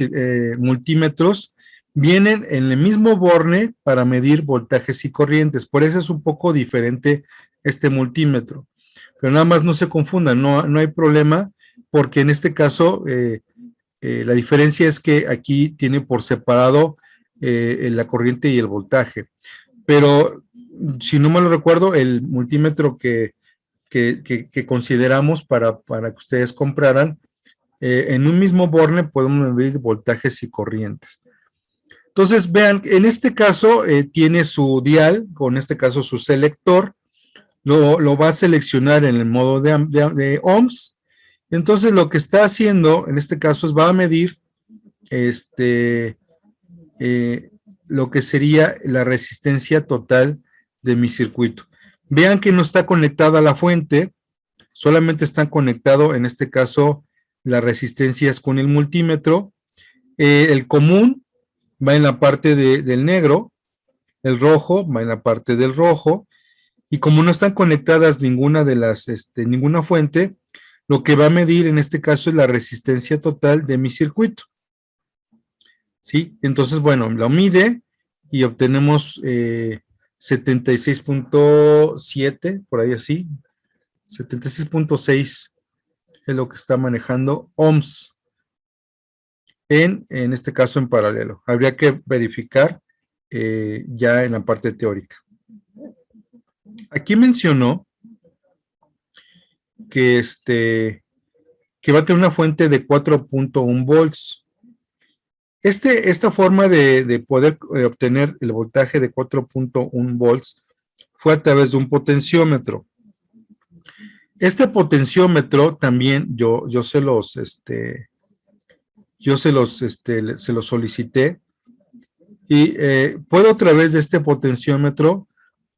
multímetros vienen en el mismo borne para medir voltajes y corrientes. Por eso es un poco diferente este multímetro. Pero nada más no se confundan, no hay problema, porque en este caso la diferencia es que aquí tiene por separado la corriente y el voltaje. Pero si no me lo recuerdo, el multímetro que consideramos para que ustedes compraran, en un mismo borne podemos medir voltajes y corrientes. Entonces, vean, en este caso tiene su dial, con este caso su selector, lo va a seleccionar en el modo de ohms. Entonces, lo que está haciendo, en este caso, es va a medir lo que sería la resistencia total de mi circuito. Vean que no está conectada a la fuente, solamente están conectados, en este caso, las resistencias con el multímetro. El común va en la parte del negro, el rojo va en la parte del rojo, y como no están conectadas ninguna de las, ninguna fuente, lo que va a medir en este caso es la resistencia total de mi circuito. ¿Sí? Entonces, bueno, lo mide y obtenemos 76.7, por ahí así, 76.6 es lo que está manejando ohms, en este caso en paralelo. Habría que verificar ya en la parte teórica. Aquí mencionó que, que va a tener una fuente de 4.1 volts. Esta forma de poder obtener el voltaje de 4.1 volts fue a través de un potenciómetro. Este potenciómetro también yo se los solicité y puedo a través de este potenciómetro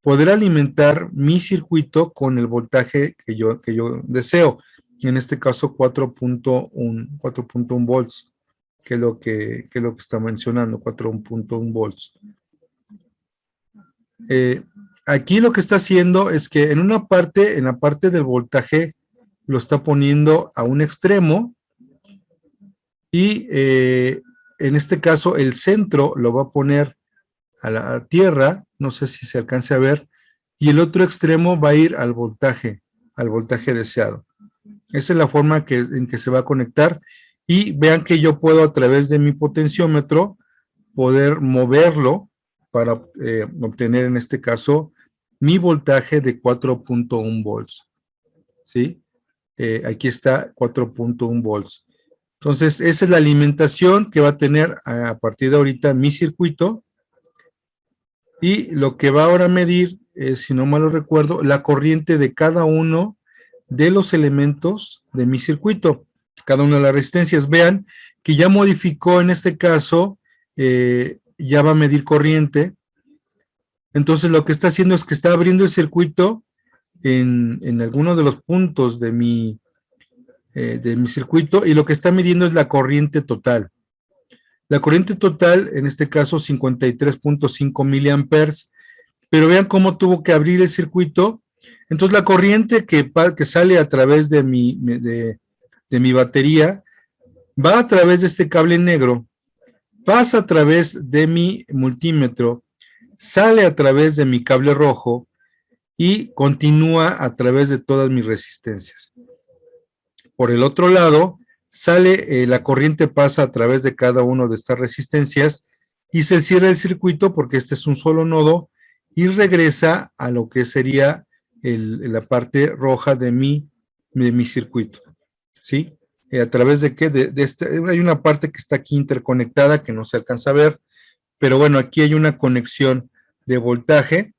poder alimentar mi circuito con el voltaje que yo deseo. En este caso 4.1 volts, que es lo que está mencionando, 4.1 volts. Aquí lo que está haciendo es que en la parte del voltaje lo está poniendo a un extremo y en este caso el centro lo va a poner a la tierra, no sé si se alcance a ver, y el otro extremo va a ir al voltaje deseado. Esa es la forma en que se va a conectar, y vean que yo puedo a través de mi potenciómetro poder moverlo para obtener en este caso mi voltaje de 4.1 volts. ¿Sí? Aquí está 4.1 volts. Entonces, esa es la alimentación que va a tener a partir de ahorita mi circuito. Y lo que va ahora a medir, si no mal lo recuerdo, la corriente de cada uno de los elementos de mi circuito, cada una de las resistencias. Vean que ya modificó en este caso, ya va a medir corriente. Entonces lo que está haciendo es que está abriendo el circuito en algunos de los puntos de mi circuito, y lo que está midiendo es la corriente total. La corriente total, en este caso 53.5 miliamperes, pero vean cómo tuvo que abrir el circuito. Entonces la corriente que sale a través de mi batería va a través de este cable negro, pasa a través de mi multímetro, sale a través de mi cable rojo y continúa a través de todas mis resistencias. Por el otro lado, sale, la corriente pasa a través de cada una de estas resistencias y se cierra el circuito porque este es un solo nodo y regresa a lo que sería la parte roja de mi circuito. ¿Sí? ¿A través de qué? Hay una parte que está aquí interconectada que no se alcanza a ver, pero bueno, aquí hay una conexión de voltaje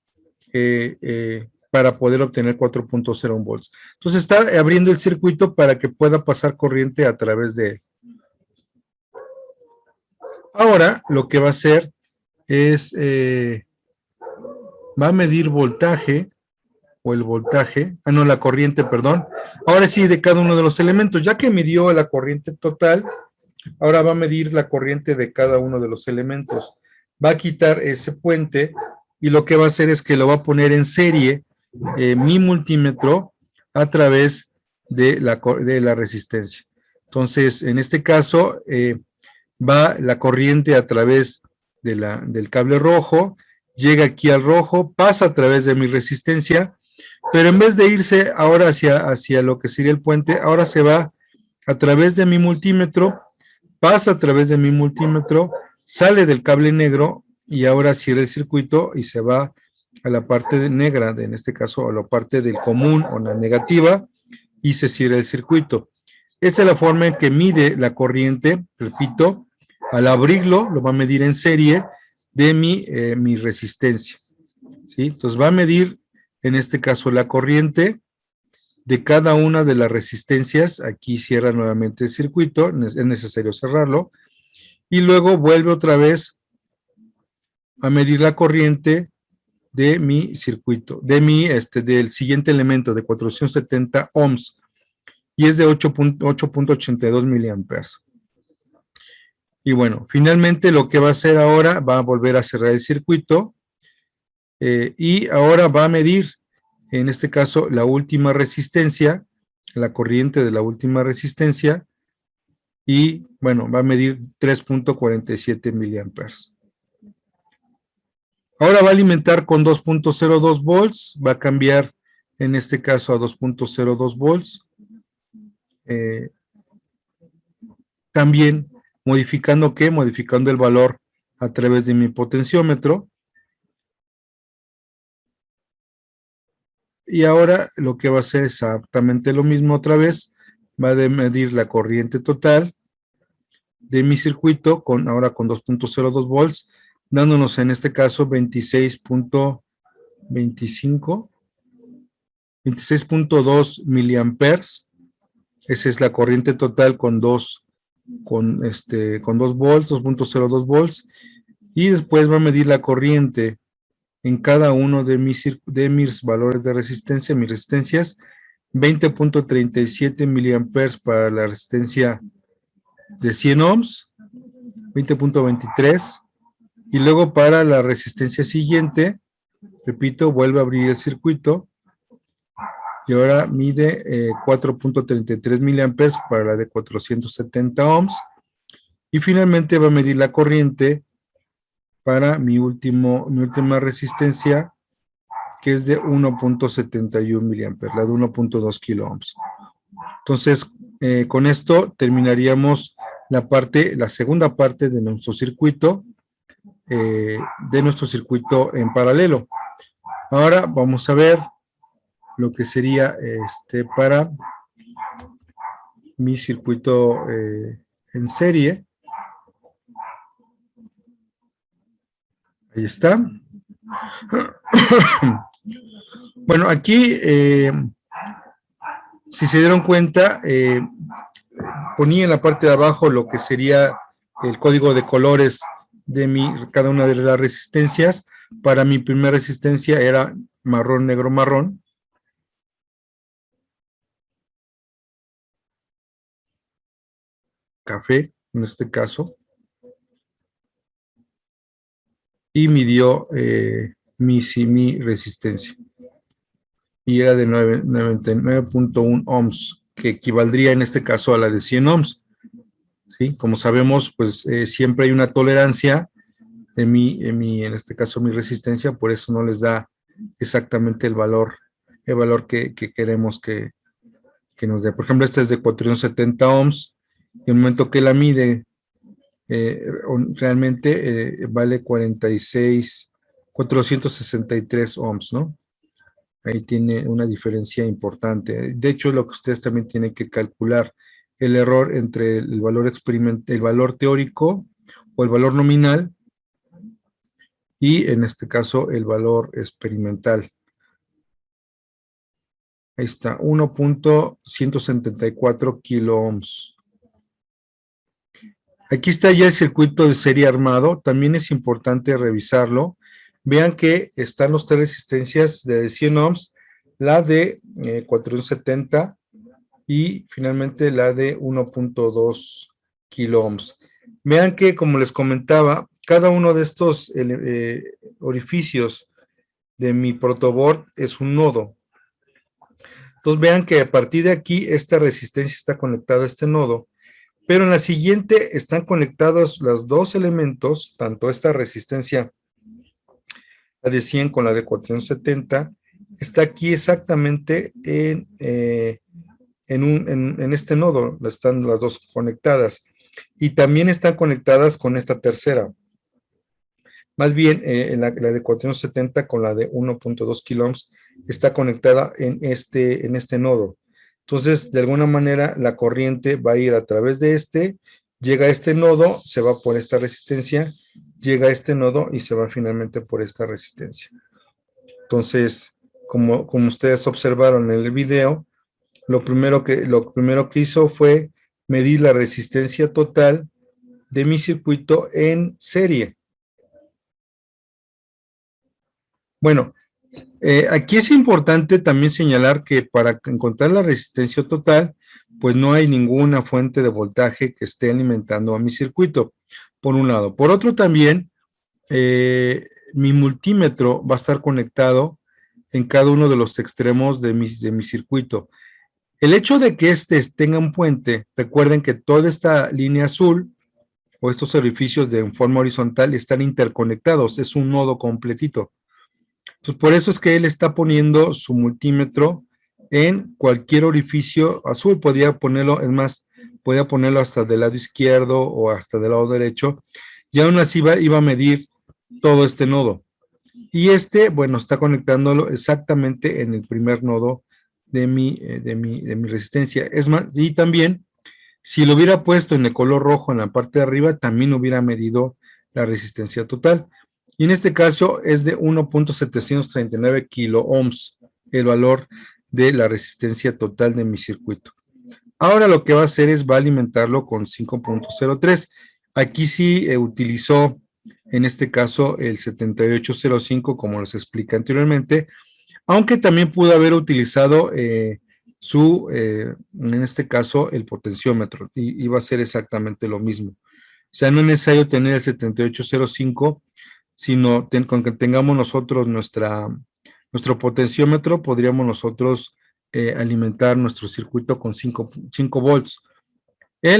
para poder obtener 4.01 volts. Entonces está abriendo el circuito para que pueda pasar corriente a través de él. Ahora lo que va a hacer es, va a medir voltaje, o el voltaje, la corriente, perdón. Ahora sí, de cada uno de los elementos. Ya que midió la corriente total, ahora va a medir la corriente de cada uno de los elementos. Va a quitar ese puente y lo que va a hacer es que lo va a poner en serie mi multímetro a través de la resistencia. Entonces, en este caso, va la corriente a través del cable rojo, llega aquí al rojo, pasa a través de mi resistencia, pero en vez de irse ahora hacia lo que sería el puente, ahora se va a través de mi multímetro, pasa a través de mi multímetro, sale del cable negro y ahora cierra el circuito y se va a la parte negra, en este caso a la parte del común o la negativa, y se cierra el circuito. Esa es la forma en que mide la corriente, repito, al abrirlo lo va a medir en serie de mi resistencia. ¿Sí? Entonces va a medir en este caso la corriente de cada una de las resistencias. Aquí cierra nuevamente el circuito, es necesario cerrarlo, y luego vuelve otra vez a medir la corriente de mi circuito, del siguiente elemento de 470 ohms, y es de 8.82 miliamperes. Y bueno, finalmente lo que va a hacer ahora, va a volver a cerrar el circuito, y ahora va a medir, en este caso, la última resistencia, la corriente de la última resistencia, y bueno, va a medir 3.47 miliamperes. Ahora va a alimentar con 2.02 volts, va a cambiar en este caso a 2.02 volts. También modificando ¿qué? Modificando el valor a través de mi potenciómetro. Y ahora lo que va a hacer es exactamente lo mismo otra vez. Va a medir la corriente total de mi circuito ahora con 2.02 volts, dándonos en este caso 26.2 miliamperes. Esa es la corriente total con 2 volts, 2.02 volts. Y después va a medir la corriente en cada uno de mis valores de resistencia, mis resistencias, 20.37 miliamperes para la resistencia de 100 ohms, 20.23, y luego para la resistencia siguiente, repito, vuelve a abrir el circuito, y ahora mide 4.33 miliamperes para la de 470 ohms, y finalmente va a medir la corriente para mi última resistencia, que es de 1.71 miliamperes, la de 1.2 kilo ohms. Entonces, con esto terminaríamos la segunda parte de nuestro circuito. de nuestro circuito en paralelo. Ahora vamos a ver lo que sería para mi circuito en serie. Ahí está. Bueno, aquí, si se dieron cuenta, ponía en la parte de abajo lo que sería el código de colores de cada una de las resistencias. Para mi primera resistencia era marrón, negro, marrón. Café, en este caso. Y midió mi resistencia. Y era de 99.1 ohms, que equivaldría en este caso a la de 100 ohms. ¿Sí? Como sabemos, pues siempre hay una tolerancia en este caso mi resistencia, por eso no les da exactamente el valor que queremos que nos dé. Por ejemplo, esta es de 470 ohms, y el momento que la mide, realmente vale 463 ohms, ¿no? Ahí tiene una diferencia importante. De hecho, lo que ustedes también tienen que calcular, el error entre el valor experimental, el valor teórico o el valor nominal, y en este caso el valor experimental. Ahí está, 1.174 kilo ohms. Aquí está ya el circuito de serie armado, también es importante revisarlo. Vean que están las tres resistencias de 100 ohms, la de 470 y finalmente la de 1.2 kilo ohms. Vean que, como les comentaba, cada uno de estos orificios de mi protoboard es un nodo. Entonces vean que a partir de aquí esta resistencia está conectada a este nodo, pero en la siguiente están conectados los dos elementos, tanto esta resistencia, la de 100 con la de 470, está aquí exactamente en este nodo, están las dos conectadas, y también están conectadas con esta tercera. Más bien, la de 470 con la de 1.2 kilo ohms está conectada en este nodo. Entonces, de alguna manera, la corriente va a ir a través de llega a este nodo, se va por esta resistencia, llega a este nodo y se va finalmente por esta resistencia. Entonces, como ustedes observaron en el video, lo primero que hizo fue medir la resistencia total de mi circuito en serie. Bueno, aquí es importante también señalar que para encontrar la resistencia total, pues no hay ninguna fuente de voltaje que esté alimentando a mi circuito, por un lado. Por otro también, mi multímetro va a estar conectado en cada uno de los extremos de mi circuito. El hecho de que tenga un puente, recuerden que toda esta línea azul o estos orificios en forma horizontal están interconectados, es un nodo completito. Entonces, por eso es que él está poniendo su multímetro en cualquier orificio azul. Podía ponerlo, es más, podía ponerlo hasta del lado izquierdo o hasta del lado derecho, y aún así iba a medir todo este nodo. Y bueno, está conectándolo exactamente en el primer nodo de mi resistencia. Es más, y también, si lo hubiera puesto en el color rojo en la parte de arriba, también hubiera medido la resistencia total. Y en este caso es de 1.739 kilo ohms, el valor de la resistencia total de mi circuito. Ahora lo que va a hacer va a alimentarlo con 5.03. Aquí sí utilizó, en este caso, el 7805, como les expliqué anteriormente, aunque también pudo haber utilizado en este caso, el potenciómetro, y va a ser exactamente lo mismo. O sea, no es necesario tener el 7805, sino con que tengamos nosotros nuestro potenciómetro, podríamos nosotros alimentar nuestro circuito con 5 volts.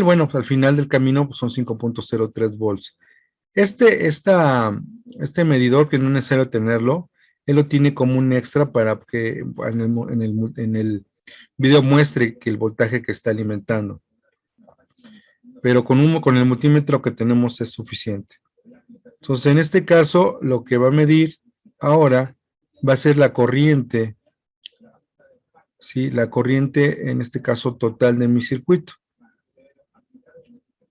Bueno, al final del camino pues son 5.03 volts. Este medidor, que no es necesario tenerlo, él lo tiene como un extra para que en el video muestre que el voltaje que está alimentando. Pero con el multímetro que tenemos es suficiente. Entonces, en este caso, lo que va a medir ahora va a ser la corriente, ¿sí? La corriente, en este caso, total de mi circuito.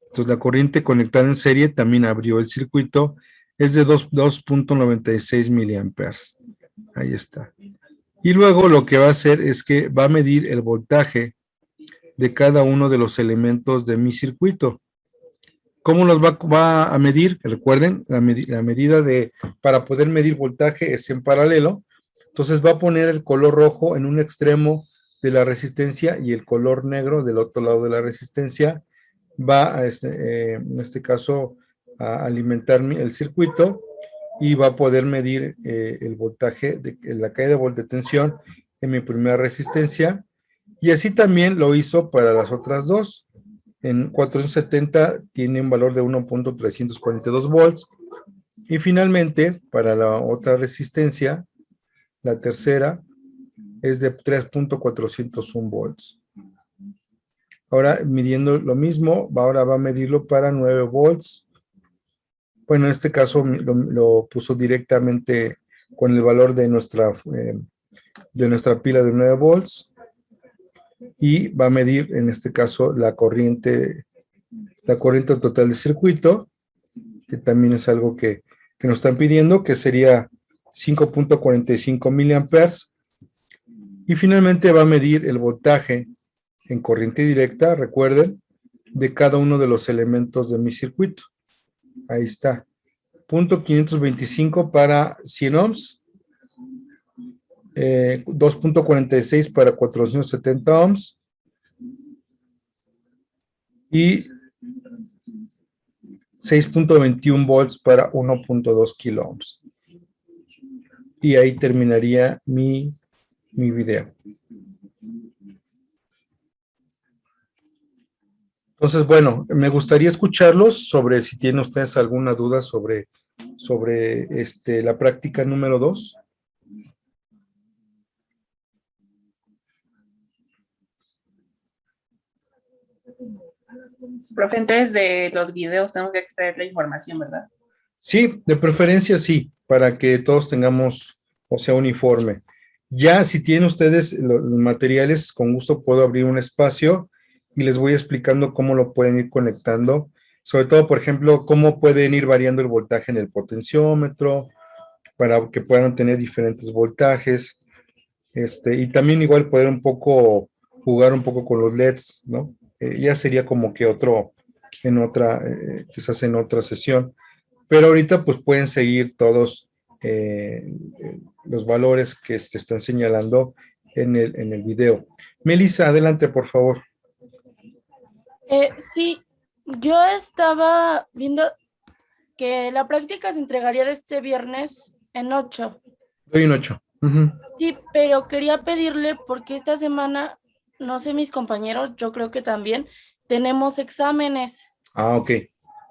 Entonces, la corriente conectada en serie también abrió el circuito, es de 2.96 miliamperes. Ahí está. Y luego lo que va a hacer es que va a medir el voltaje de cada uno de los elementos de mi circuito. ¿Cómo los va a medir? Recuerden, la medida para poder medir voltaje es en paralelo. Entonces va a poner el color rojo en un extremo de la resistencia y el color negro del otro lado de la resistencia. Va a en este caso a alimentar el circuito y va a poder medir el voltaje, la caída de tensión en mi primera resistencia. Y así también lo hizo para las otras dos. En 470 tiene un valor de 1.342 volts. Y finalmente, para la otra resistencia, la tercera, es de 3.401 volts. Ahora, midiendo lo mismo, ahora va a medirlo para 9 volts. Bueno, en este caso lo puso directamente con el valor de nuestra pila de 9 volts. Y va a medir, en este caso, la corriente total del circuito, que también es algo que nos están pidiendo, que sería 5.45 miliamperes. Y finalmente va a medir el voltaje en corriente directa, recuerden, de cada uno de los elementos de mi circuito. Ahí está. 0.525 para 100 ohms, 2.46 para 470 ohms y 6.21 volts para 1.2 kilo ohms. Y ahí terminaría mi video. Entonces, bueno, me gustaría escucharlos sobre si tienen ustedes alguna duda sobre la práctica número 2. Profe, entonces de los videos tengo que extraer la información, ¿verdad? Sí, de preferencia sí, para que todos tengamos, o sea, uniforme. Ya si tienen ustedes los materiales, con gusto puedo abrir un espacio y les voy explicando cómo lo pueden ir conectando. Sobre todo, por ejemplo, cómo pueden ir variando el voltaje en el potenciómetro para que puedan tener diferentes voltajes. Y también igual poder jugar un poco con los LEDs, ¿no? Ya sería como que quizás en otra sesión. Pero ahorita pues pueden seguir todos los valores que se están señalando en el video. Melissa, adelante, por favor. Sí, yo estaba viendo que la práctica se entregaría de este viernes en 8. Doy un 8. Sí, pero quería pedirle porque esta semana, no sé, mis compañeros, yo creo que también, tenemos exámenes. Ah, ok.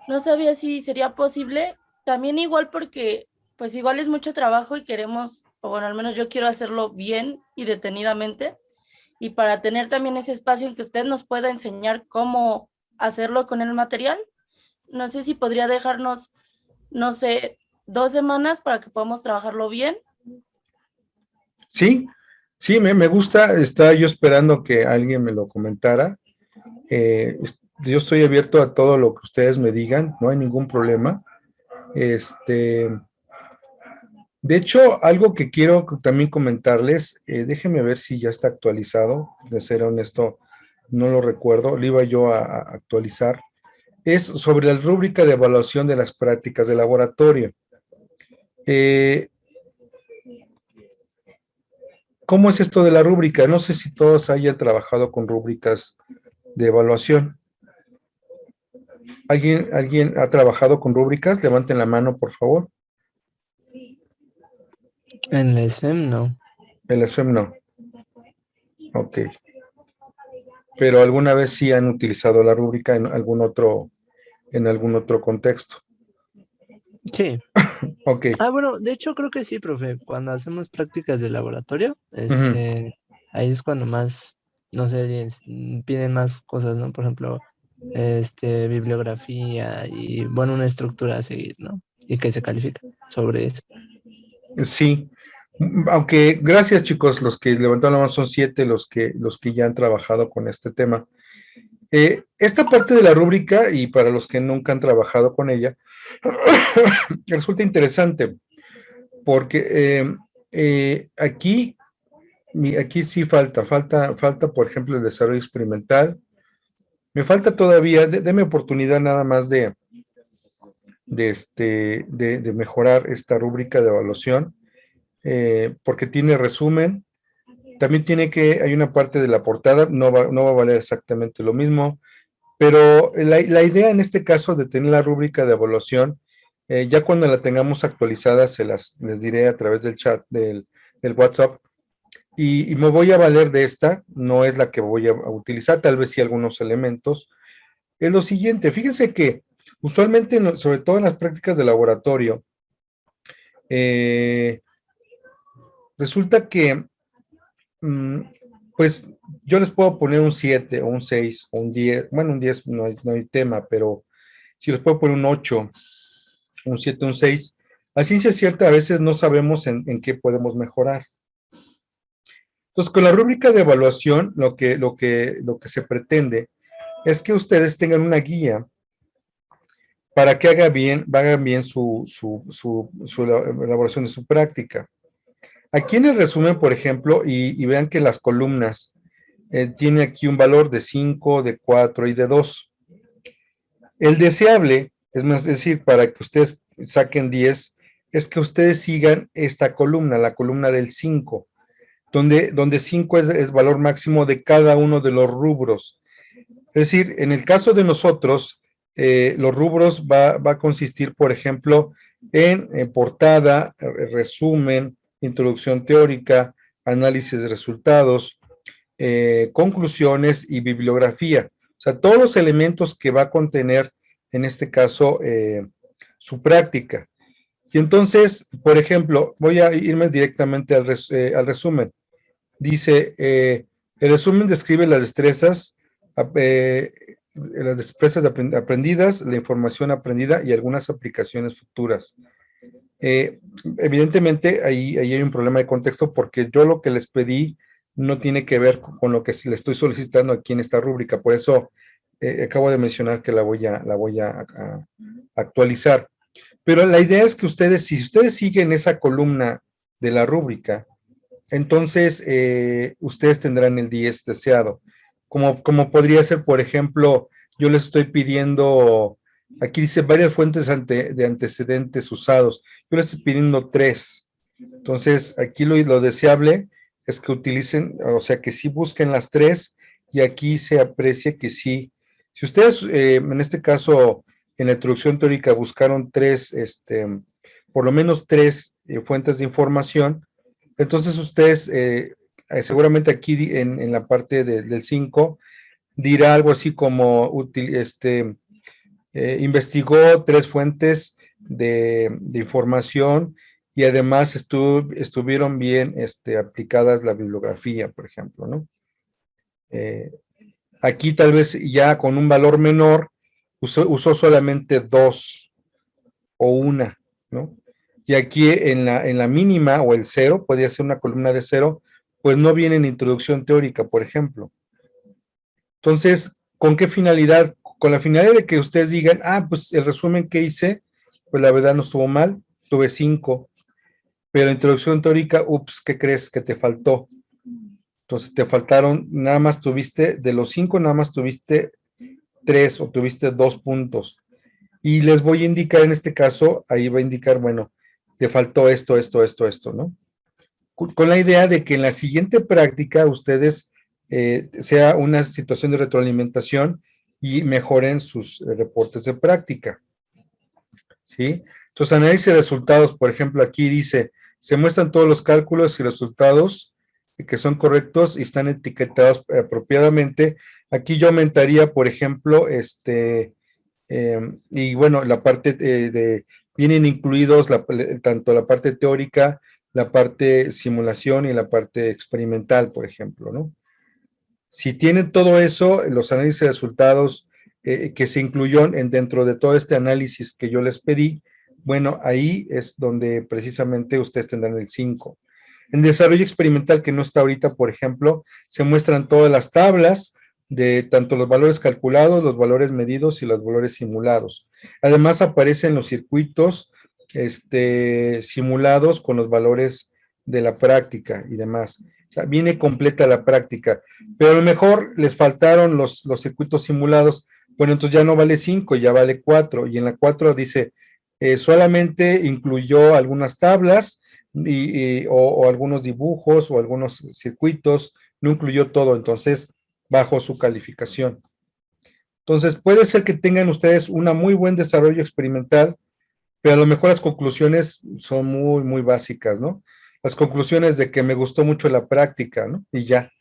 No sabía si sería posible, también igual porque pues igual es mucho trabajo y queremos, o bueno, al menos yo quiero hacerlo bien y detenidamente, y para tener también ese espacio en que usted nos pueda enseñar cómo hacerlo con el material. No sé si podría dejarnos, no sé, 2 semanas para que podamos trabajarlo bien. Sí, sí, me gusta. Estaba yo esperando que alguien me lo comentara. Yo estoy abierto a todo lo que ustedes me digan, no hay ningún problema. De hecho, algo que quiero también comentarles, déjenme ver si ya está actualizado, de ser honesto, no lo recuerdo, lo iba yo a actualizar, es sobre la rúbrica de evaluación de las prácticas de laboratorio. ¿Cómo es esto de la rúbrica? No sé si todos hayan trabajado con rúbricas de evaluación. ¿Alguien ha trabajado con rúbricas? Levanten la mano, por favor. En la SFEM no. En la SFEM no. Ok. Pero alguna vez sí han utilizado la rúbrica en algún otro contexto. Sí. Ok. Bueno, de hecho creo que sí, profe. Cuando hacemos prácticas de laboratorio, ahí es cuando más, no sé, piden más cosas, ¿no? Por ejemplo, bibliografía y, bueno, una estructura a seguir, ¿no? y que se califica sobre eso. Sí, aunque gracias chicos, los que levantaron la mano son 7 los que ya han trabajado con este tema. Esta parte de la rúbrica, y para los que nunca han trabajado con ella, resulta interesante, porque aquí sí falta, por ejemplo, el desarrollo experimental. Me falta todavía, deme oportunidad nada más de mejorar esta rúbrica de evaluación, porque tiene resumen, también hay una parte de la portada, no va a valer exactamente lo mismo, pero la idea en este caso de tener la rúbrica de evaluación, ya cuando la tengamos actualizada les diré a través del chat del WhatsApp, y me voy a valer de esta, no es la que voy a utilizar, tal vez sí algunos elementos. Es lo siguiente, fíjense que usualmente, sobre todo en las prácticas de laboratorio, resulta que, pues, yo les puedo poner un 7 o un 6 o un 10, bueno, un 10 no hay tema, pero si les puedo poner un 8, un 7, un 6, a ciencia cierta a veces no sabemos en qué podemos mejorar. Entonces, con la rúbrica de evaluación, lo que se pretende es que ustedes tengan una guía para que hagan bien su elaboración de su práctica. Aquí en el resumen, por ejemplo, y vean que las columnas tiene aquí un valor de 5, de 4 y de 2. El deseable, es decir, para que ustedes saquen 10, es que ustedes sigan esta columna, la columna del 5, donde 5 es valor máximo de cada uno de los rubros. Es decir, en el caso de nosotros, los rubros va a consistir, por ejemplo, en portada, resumen, introducción teórica, análisis de resultados, conclusiones y bibliografía. O sea, todos los elementos que va a contener, en este caso, su práctica. Y entonces, por ejemplo, voy a irme directamente al resumen. Dice, el resumen describe las destrezas aprendidas, la información aprendida y algunas aplicaciones futuras. Evidentemente, ahí hay un problema de contexto porque yo lo que les pedí no tiene que ver con lo que le estoy solicitando aquí en esta rúbrica. Por eso acabo de mencionar que la voy a actualizar. Pero la idea es que si ustedes siguen esa columna de la rúbrica, entonces ustedes tendrán el 10 deseado. Como podría ser, por ejemplo, yo les estoy pidiendo, aquí dice varias fuentes de antecedentes usados. Yo les estoy pidiendo 3. Entonces, aquí lo deseable es que utilicen, o sea, que sí busquen las 3 y aquí se aprecia que sí. Si ustedes, en este caso, en la introducción teórica buscaron 3, por lo menos 3 fuentes de información, entonces ustedes seguramente aquí en la parte del 5 dirá algo así como investigó 3 fuentes de información y además estuvieron bien aplicadas la bibliografía, por ejemplo, ¿no? Aquí tal vez ya con un valor menor usó solamente 2 o 1, ¿no? Y aquí en la mínima o el 0, podría ser una columna de 0, pues no viene en introducción teórica, por ejemplo. Entonces, ¿con qué finalidad? Con la finalidad de que ustedes digan, pues el resumen que hice, pues la verdad no estuvo mal, tuve 5, pero introducción teórica, ¿qué crees que te faltó? Entonces te faltaron, de los 5, nada más tuviste 3 o tuviste 2 puntos. Y les voy a indicar en este caso, ahí va a indicar, bueno, te faltó esto, ¿no? Con la idea de que en la siguiente práctica ustedes sea una situación de retroalimentación y mejoren sus reportes de práctica. ¿Sí? Entonces, análisis de resultados, por ejemplo, aquí dice, se muestran todos los cálculos y resultados que son correctos y están etiquetados apropiadamente. Aquí yo aumentaría, por ejemplo, y bueno, la parte vienen incluidos tanto la parte teórica, la parte simulación y la parte experimental, por ejemplo, ¿no? Si tienen todo eso, los análisis de resultados que se incluyó dentro de todo este análisis que yo les pedí, bueno, ahí es donde precisamente ustedes tendrán el 5. En desarrollo experimental, que no está ahorita, por ejemplo, se muestran todas las tablas de tanto los valores calculados, los valores medidos y los valores simulados. Además, aparecen los circuitos simulados con los valores de la práctica y demás. O sea, viene completa la práctica, pero a lo mejor les faltaron los circuitos simulados. Bueno, entonces ya no vale 5, ya vale 4, y en la 4 dice, solamente incluyó algunas tablas o algunos dibujos o algunos circuitos, no incluyó todo, entonces bajó su calificación. Entonces puede ser que tengan ustedes un muy buen desarrollo experimental, pero a lo mejor las conclusiones son muy, muy básicas, ¿no? Las conclusiones de que me gustó mucho la práctica, ¿no? Y ya.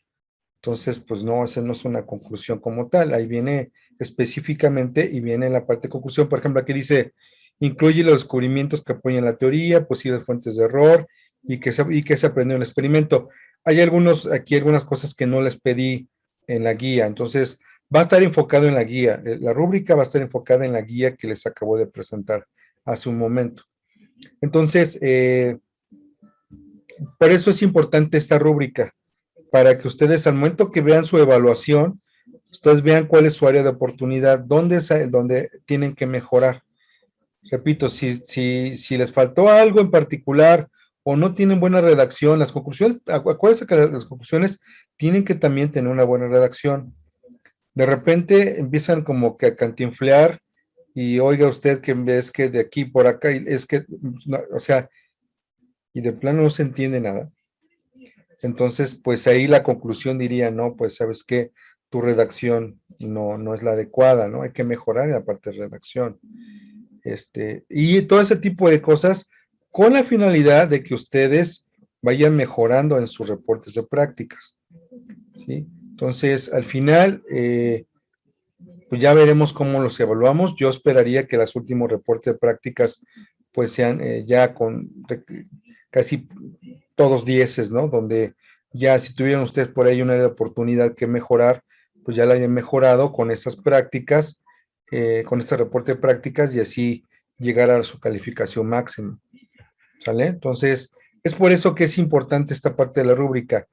Entonces, pues no, esa no es una conclusión como tal. Ahí viene específicamente y viene en la parte de conclusión. Por ejemplo, aquí dice, incluye los descubrimientos que apoyan la teoría, posibles fuentes de error y que se aprendió en el experimento. Hay aquí algunas cosas que no les pedí en la guía. Entonces, va a estar enfocado en la guía. La rúbrica va a estar enfocada en la guía que les acabo de presentar hace un momento. Entonces, por eso es importante esta rúbrica, para que ustedes al momento que vean su evaluación, ustedes vean cuál es su área de oportunidad, dónde tienen que mejorar. Repito, si les faltó algo en particular o no tienen buena redacción, las conclusiones, acuérdense que las conclusiones tienen que también tener una buena redacción. De repente empiezan como que a cantinflear y oiga usted que es que de aquí por acá, es que, no, o sea, y de plano no se entiende nada. Entonces, pues ahí la conclusión diría, no, pues sabes que tu redacción no es la adecuada, ¿no? Hay que mejorar en la parte de redacción. Y todo ese tipo de cosas con la finalidad de que ustedes vayan mejorando en sus reportes de prácticas, ¿sí? Entonces, al final, pues ya veremos cómo los evaluamos. Yo esperaría que los últimos reportes de prácticas pues sean ya con casi todos 10, ¿no? Donde ya si tuvieran ustedes por ahí una oportunidad que mejorar, pues ya la hayan mejorado con estas prácticas, con este reporte de prácticas y así llegar a su calificación máxima. ¿Sale? Entonces, es por eso que es importante esta parte de la rúbrica.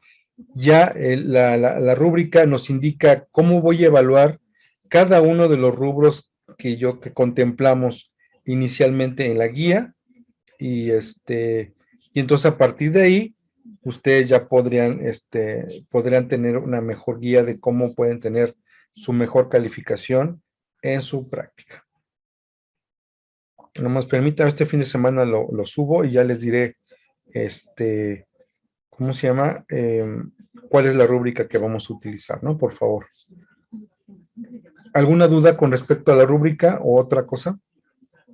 Ya la rúbrica nos indica cómo voy a evaluar cada uno de los rubros que contemplamos inicialmente en la guía y entonces a partir de ahí ustedes ya podrían tener una mejor guía de cómo pueden tener su mejor calificación en su práctica. Nomás permítame, este fin de semana lo subo y ya les diré ¿cómo se llama? ¿Cuál es la rúbrica que vamos a utilizar, no? Por favor. ¿Alguna duda con respecto a la rúbrica o otra cosa?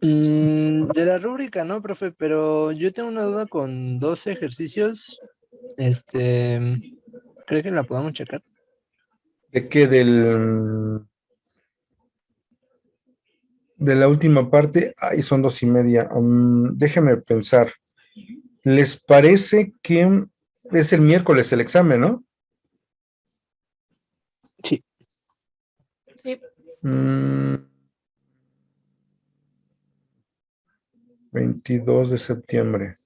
De la rúbrica, no, profe, pero yo tengo una duda con 2 ejercicios. ¿Cree que la podamos checar? ¿De qué? De la última parte. Ay, son 2:30. Déjenme pensar. ¿Les parece que es el miércoles el examen, no? Sí. Sí. 22 de septiembre.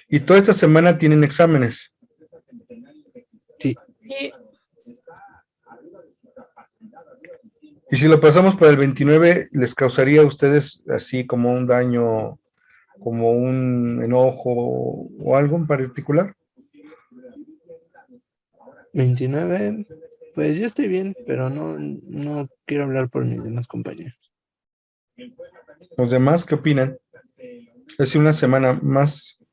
¿Y toda esta semana tienen exámenes? Sí. Sí. Y si lo pasamos para el 29, ¿les causaría a ustedes así como un daño, como un enojo o algo en particular? 29, pues yo estoy bien, pero no quiero hablar por mis demás compañeros. ¿Los demás qué opinan? Es una semana más.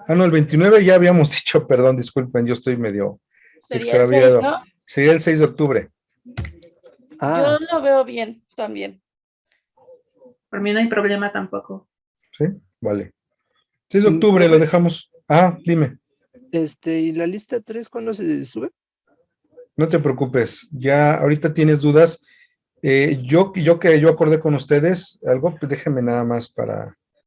No, el 29 ya habíamos dicho, perdón, disculpen, yo estoy medio Sería el 6, extraviado. ¿no? Sería el 6 de octubre. Yo lo veo bien también. Por mí no hay problema tampoco. ¿Sí? Vale. 6 de octubre lo dejamos. Dime. ¿Y la lista 3 cuándo se sube? No te preocupes, ya ahorita tienes dudas. Yo acordé con ustedes algo, pues déjenme nada más para